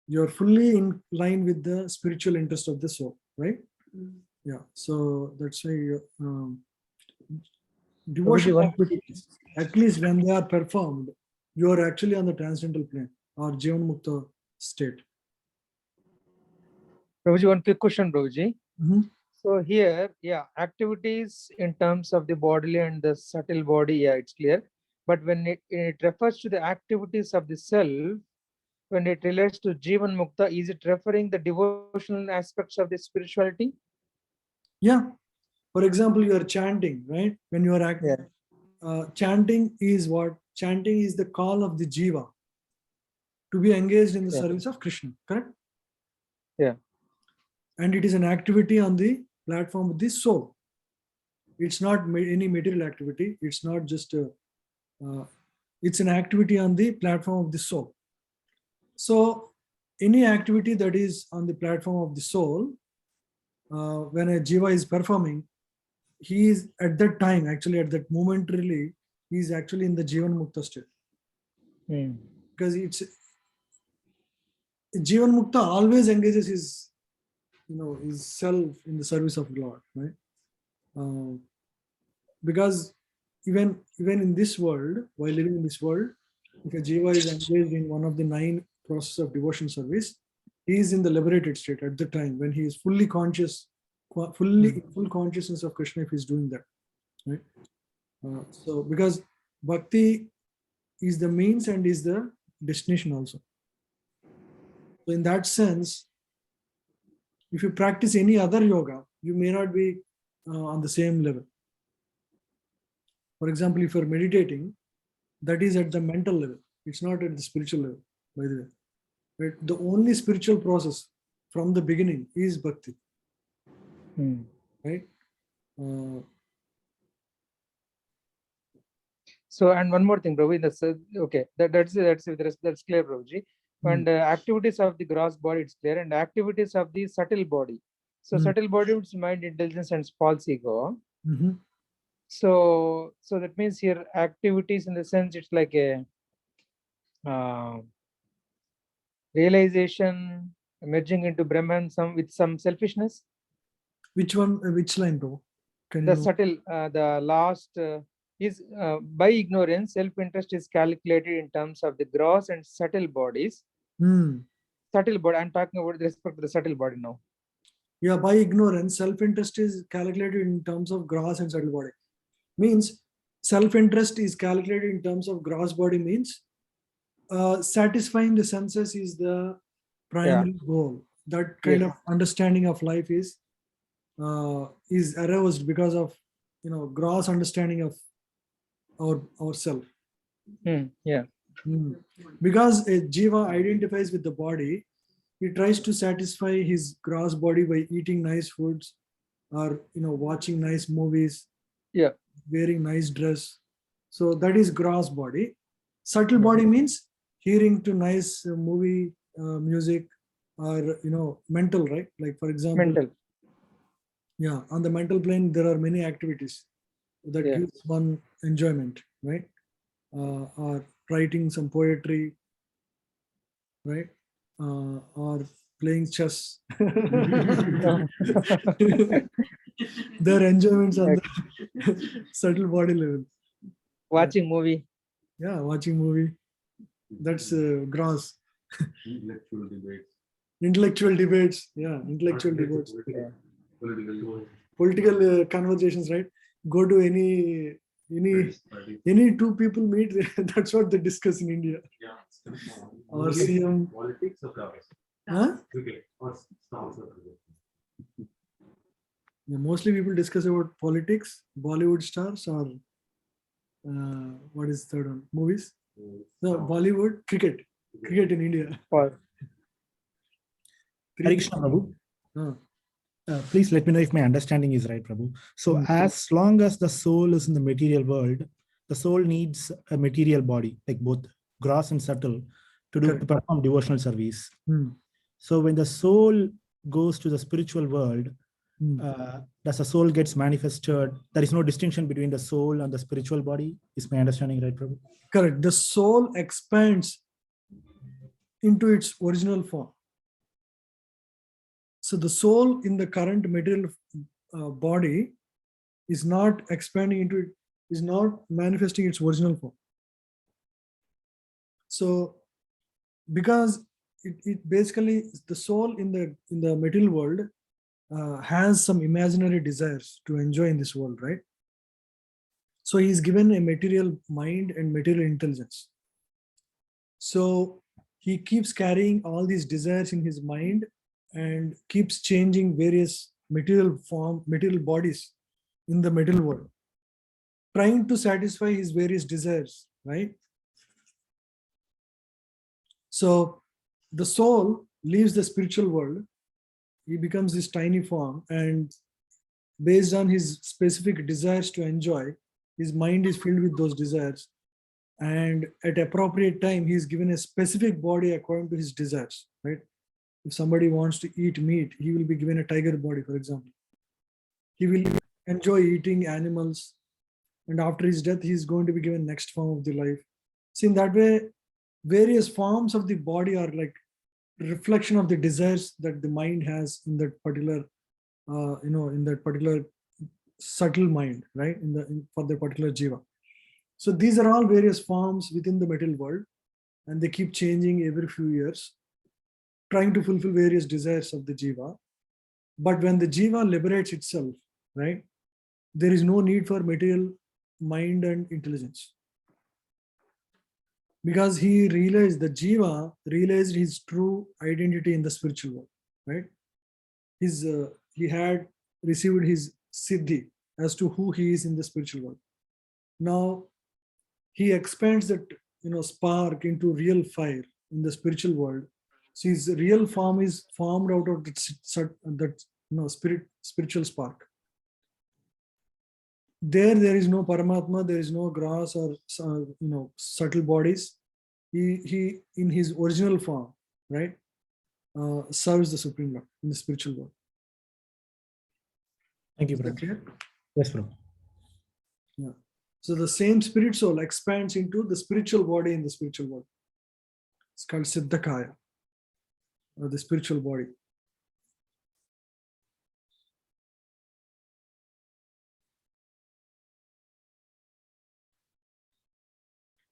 you are fully in line with the spiritual interest of the soul, right? Yeah, so that's why devotional activities, at least when they are performed, you are actually on the transcendental plane or Jivan Mukta state. Prabhuji, one quick question, Prabhuji. Mm-hmm. So here, yeah, activities in terms of the bodily and the subtle body, yeah, it's clear. But when it refers to the activities of the self, when it relates to Jivan Mukta, is it referring the devotional aspects of the spirituality? Yeah. For example, you are chanting, right? When you are chanting is what? Chanting is the call of the Jiva to be engaged in the service of Krishna, correct? Yeah. And it is an activity on the platform of the soul. It's not any material activity. It's not just it's an activity on the platform of the soul. So any activity that is on the platform of the soul, when a Jiva is performing, he is at that time, actually at that momentarily, he is actually in the Jivan Mukta state. Because it's Jivan Mukta always engages his, his self in the service of God, right? Because even in this world, while living in this world, if a Jiva is engaged in one of the 9 processes of devotion service, he is in the liberated state at the time when he is fully conscious, in full consciousness of Krishna if he is doing that, right? So because bhakti is the means and is the destination also. So in that sense, if you practice any other yoga, you may not be on the same level. For example, if you're meditating, that is at the mental level. It's not at the spiritual level, by the way. Right? The only spiritual process from the beginning is bhakti. Right? So, and one more thing, Prabhu, okay, that's clear, Prabhuji. And activities of the gross body, it's clear, and activities of the subtle body. So, subtle body is mind, intelligence, and false ego. So that means here activities in the sense it's like a realization, merging into Brahman, with some selfishness. Which one? Which line, bro? Subtle, the last is by ignorance, self-interest is calculated in terms of the gross and subtle bodies. Subtle body. I'm talking about with respect to the subtle body now. Yeah, by ignorance, self-interest is calculated in terms of gross and subtle body. Means self-interest is calculated in terms of gross body means satisfying the senses is the primary goal. That kind of understanding of life is aroused because of gross understanding of ourself. Because a Jiva identifies with the body, he tries to satisfy his gross body by eating nice foods or watching nice movies, wearing nice dress. So that is gross body. Subtle body means hearing to nice movie music, or mental, right? Like for example, on the mental plane there are many activities that gives one enjoyment, right? Or writing some poetry, right? Or playing chess. Their enjoyments on the subtle body level. Watching movie. Yeah, watching movie. That's gross. Intellectual debates. Intellectual debates. Yeah, intellectual debates. political conversations, right? Go to any two people meet, that's what they discuss in India. Or CM. Politics or cars? Huh? Cricket or stars or cricket? Yeah, mostly people discuss about politics, Bollywood stars, or what is the third one? Movies? No, Bollywood, cricket in India. Hare Krishna, Prabhu. Please let me know if my understanding is right, Prabhu. So as long as the soul is in the material world, the soul needs a material body, like both gross and subtle, to perform devotional service. So when the soul goes to the spiritual world, does the soul gets manifested? There is no distinction between the soul and the spiritual body. Is my understanding right, Prabhu? Correct. The soul expands into its original form. So the soul in the current material body is not expanding into it, is not manifesting its original form. So because it basically, the soul in the material world has some imaginary desires to enjoy in this world, right? So he is given a material mind and material intelligence. So he keeps carrying all these desires in his mind and keeps changing various material bodies in the material world, trying to satisfy his various desires, right? So the soul leaves the spiritual world, he becomes this tiny form, and based on his specific desires to enjoy, his mind is filled with those desires, and at appropriate time he is given a specific body according to his desires, right? If somebody wants to eat meat, he will be given a tiger body, for example. He will enjoy eating animals, and after his death, he is going to be given next form of the life. So in that way, various forms of the body are like reflection of the desires that the mind has in that particular, in that particular subtle mind, right? For the particular jiva. So these are all various forms within the material world, and they keep changing every few years, trying to fulfill various desires of the jiva. But when the jiva liberates itself, right, there is no need for material mind and intelligence. Because he realized, the jiva realized his true identity in the spiritual world, right? He had received his siddhi as to who he is in the spiritual world. Now he expands that spark into real fire in the spiritual world. So his real form is formed out of that spiritual spark. There is no Paramatma, there is no gross or subtle bodies. He in his original form, right, serves the Supreme Lord in the spiritual world. Thank you, Is that clear? Yes, bro. Yeah. So the same spirit soul expands into the spiritual body in the spiritual world. It's called Siddhakaya, or the spiritual body.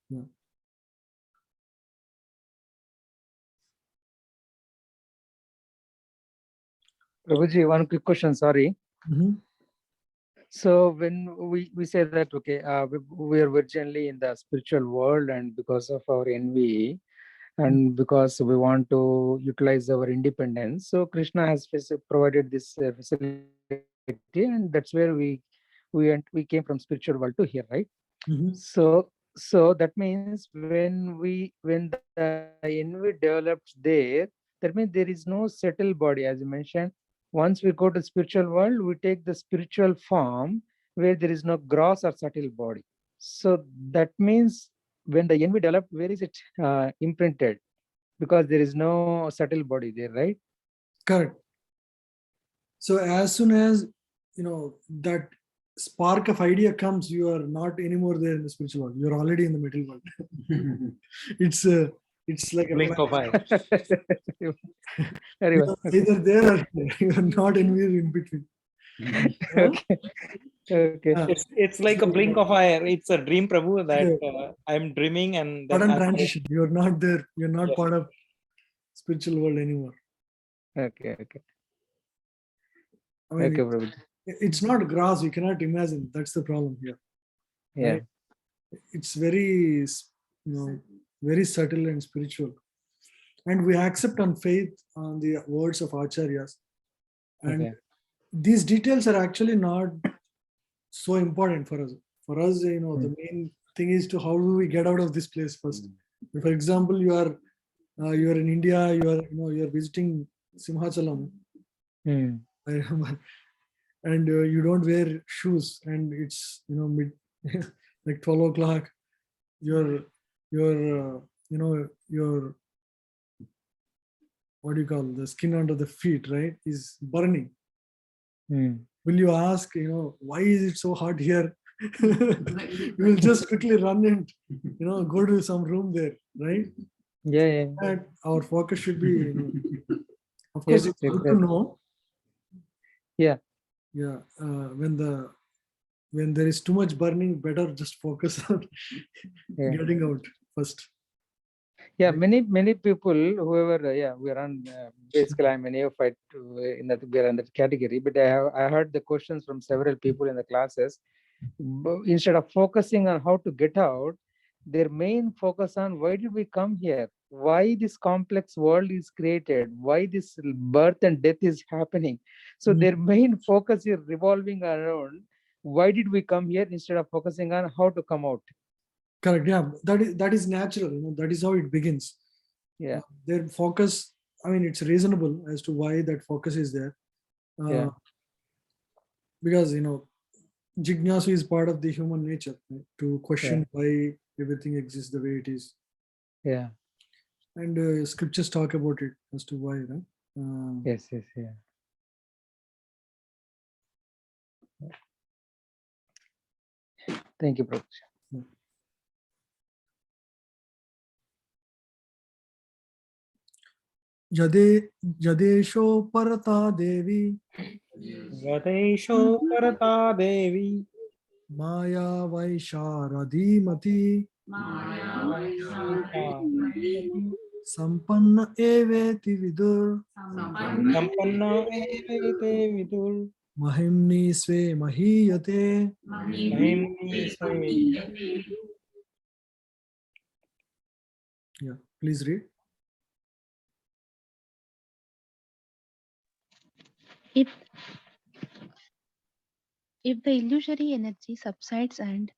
Yeah. Prabhuji, one quick question, sorry. So when we say that, okay, we are originally in the spiritual world, and because of our envy, and because we want to utilize our independence, so Krishna has provided this facility, and that's where we came from spiritual world to here, right? So that means when the envy develops there, that means there is no settled body, as you mentioned. Once we go to spiritual world, we take the spiritual form where there is no gross or subtle body. So that means when the envy developed, where is it imprinted? Because there is no subtle body there, right? Correct. So as soon as that spark of idea comes, you are not anymore there in the spiritual world. You're already in the material world. It's like a Blink of eye. either there or you're not anywhere in between. Okay. It's like a blink of eye. It's a dream, Prabhu, that I'm dreaming, and then Sudden transition. You're not there. You're not part of spiritual world anymore. Okay. I mean, Okay, Prabhuji. it's not grass. You cannot imagine. That's the problem here. Yeah. Right? It's very, very subtle and spiritual. And we accept on faith on the words of acharyas. And Okay. these details are actually not so important for us. For us, the main thing is to how do we get out of this place first. For example, you are in India, you are visiting Simhachalam. I remember, and you don't wear shoes, and it's mid like 12 o'clock. Your what do you call the skin under the feet, right, is burning. Will you ask, why is it so hot here? You will just quickly run and go to some room there, right? Yeah. And our focus should be, of course, it's good to know. Yeah. Yeah. When there is too much burning, better just focus on getting out first. Yeah, many people, whoever, we are on basically I'm a neophyte in that we are in that category. But I heard the questions from several people in the classes. Instead of focusing on how to get out, their main focus on why did we come here? Why this complex world is created? Why this birth and death is happening? So their main focus is revolving around why did we come here instead of focusing on how to come out. Correct. Yeah, that is natural. That is how it begins. Yeah. Their focus, I mean, it's reasonable as to why that focus is there. Because Jignasu is part of the human nature, right? To question why everything exists the way it is. Yeah. And scriptures talk about it as to why, right? Yes. Thank you, Prabhu. Jadesho parata devi. Yadesho parata devi. Maya vaisharadhimati. Sampanna eveti vidur. Sampanna evete vidur. Mahimni sve mahiyate. Mahimni sve. Yeah, please read. If the illusory energy subsides and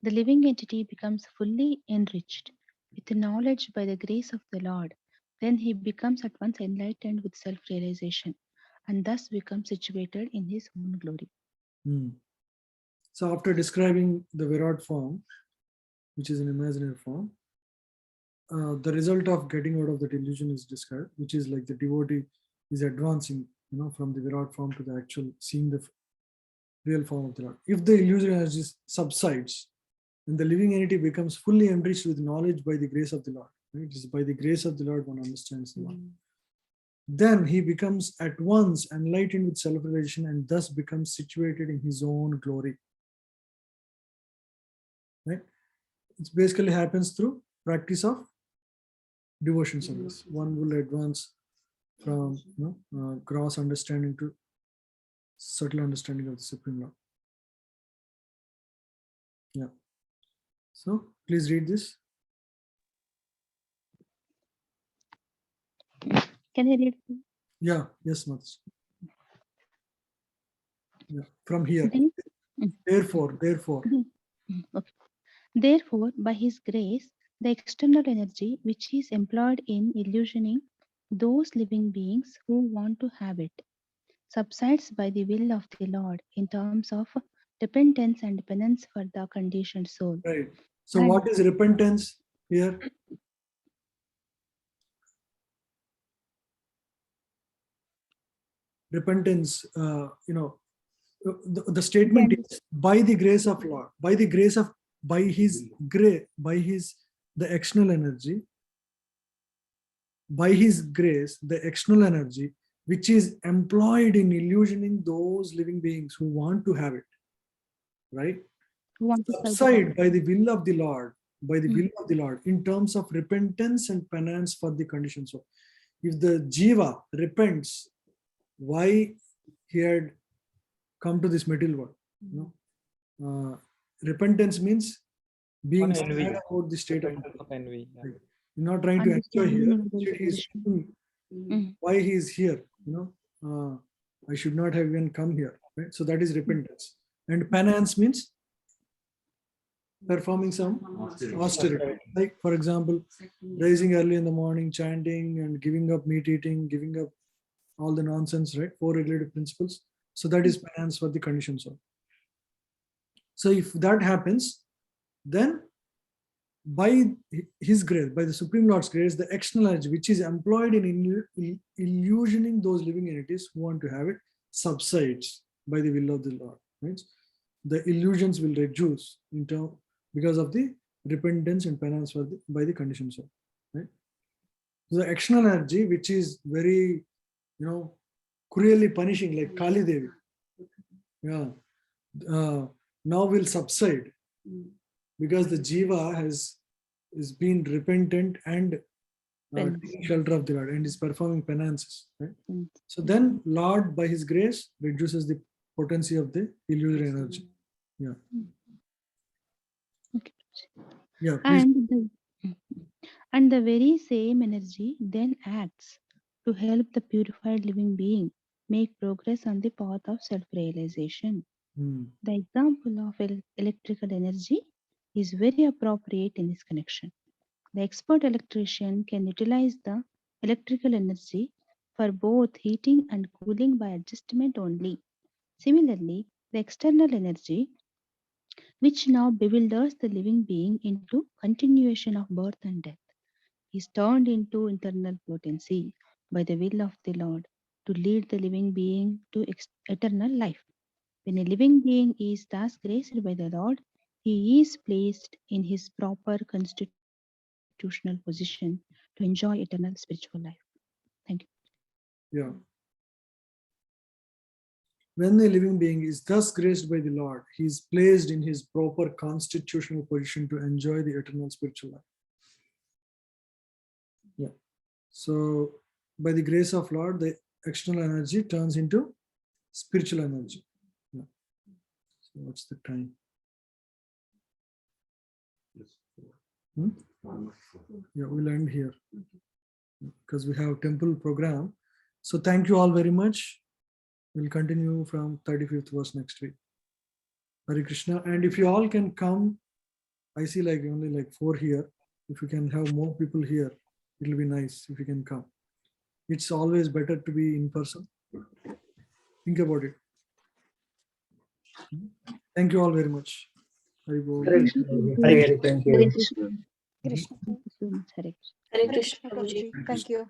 the living entity becomes fully enriched with knowledge by the grace of the Lord, then he becomes at once enlightened with self-realization and thus becomes situated in his own glory. So after describing the Virat form, which is an imaginary form, the result of getting out of that illusion is described, which is like the devotee is advancing, from the Virat form to the actual seeing the real form of the Lord. If the illusion energy subsides, then the living entity becomes fully enriched with knowledge by the grace of the Lord. Right? It is by the grace of the Lord one understands the Lord. Then he becomes at once enlightened with self-realization and thus becomes situated in his own glory. Right? It basically happens through practice of devotion service. One will advance from gross understanding to subtle understanding of the Supreme Lord. Yeah. So please read this. Can I read? Yeah. Yes, Mats. Yeah. From here. Therefore. Okay. Therefore, by his grace, the external energy which is employed in illusioning those living beings who want to have it subsides by the will of the Lord in terms of repentance and penance for the conditioned soul. Right. So what is repentance here? Repentance, the statement is by the grace of Lord, by his grace, the external energy, by his grace, the external energy, which is employed in illusioning those living beings who want to have it, right? Subside by the will of the Lord, in terms of repentance and penance for the condition. So if the jiva repents why he had come to this material world. Repentance means being Of envy. sad about the state of Repentance of envy. Yeah. Right. You're not trying to enjoy here. Understanding He's the why he is here. I should not have even come here. Right. So that is repentance. And penance means performing some austerity. Like for example, rising early in the morning, chanting, and giving up meat eating, giving up all the nonsense. Right. 4 regulative principles. So that is penance for the conditioned soul. So if that happens, then by his grace, by the Supreme Lord's grace, the external energy which is employed in illusioning those living entities who want to have it subsides by the will of the Lord. Right? The illusions will reduce because of the repentance and penance by the conditioned soul. Right? So the external energy, which is very, cruelly punishing, like Kali Devi, now will subside because the jiva is been repentant and taking shelter of the Lord and is performing penances. Right? So then Lord, by his grace, reduces the potency of the illusory energy. Yeah. Okay. Yeah. Please. And the very same energy then acts to help the purified living being make progress on the path of self-realization. The example of electrical energy is very appropriate in this connection. The expert electrician can utilize the electrical energy for both heating and cooling by adjustment only. Similarly, the external energy, which now bewilders the living being into continuation of birth and death, is turned into internal potency by the will of the Lord to lead the living being to eternal life. When a living being is thus graced by the Lord, he is placed in his proper constitutional position to enjoy eternal spiritual life. Thank you. Yeah. When a living being is thus graced by the Lord, he is placed in his proper constitutional position to enjoy the eternal spiritual life. Yeah. So by the grace of Lord, the external energy turns into spiritual energy. Yeah. So what's the time? Yeah, we'll end here because we have temple program. So thank you all very much. We'll continue from 35th verse next week. Hare Krishna. And if you all can come, I see only 4 here. If you can have more people here, it'll be nice if you can come. It's always better to be in person. Think about it. Thank you all very much. Hare Bol. Thank you. Hare Krishna. Hare Krishna. Thank you.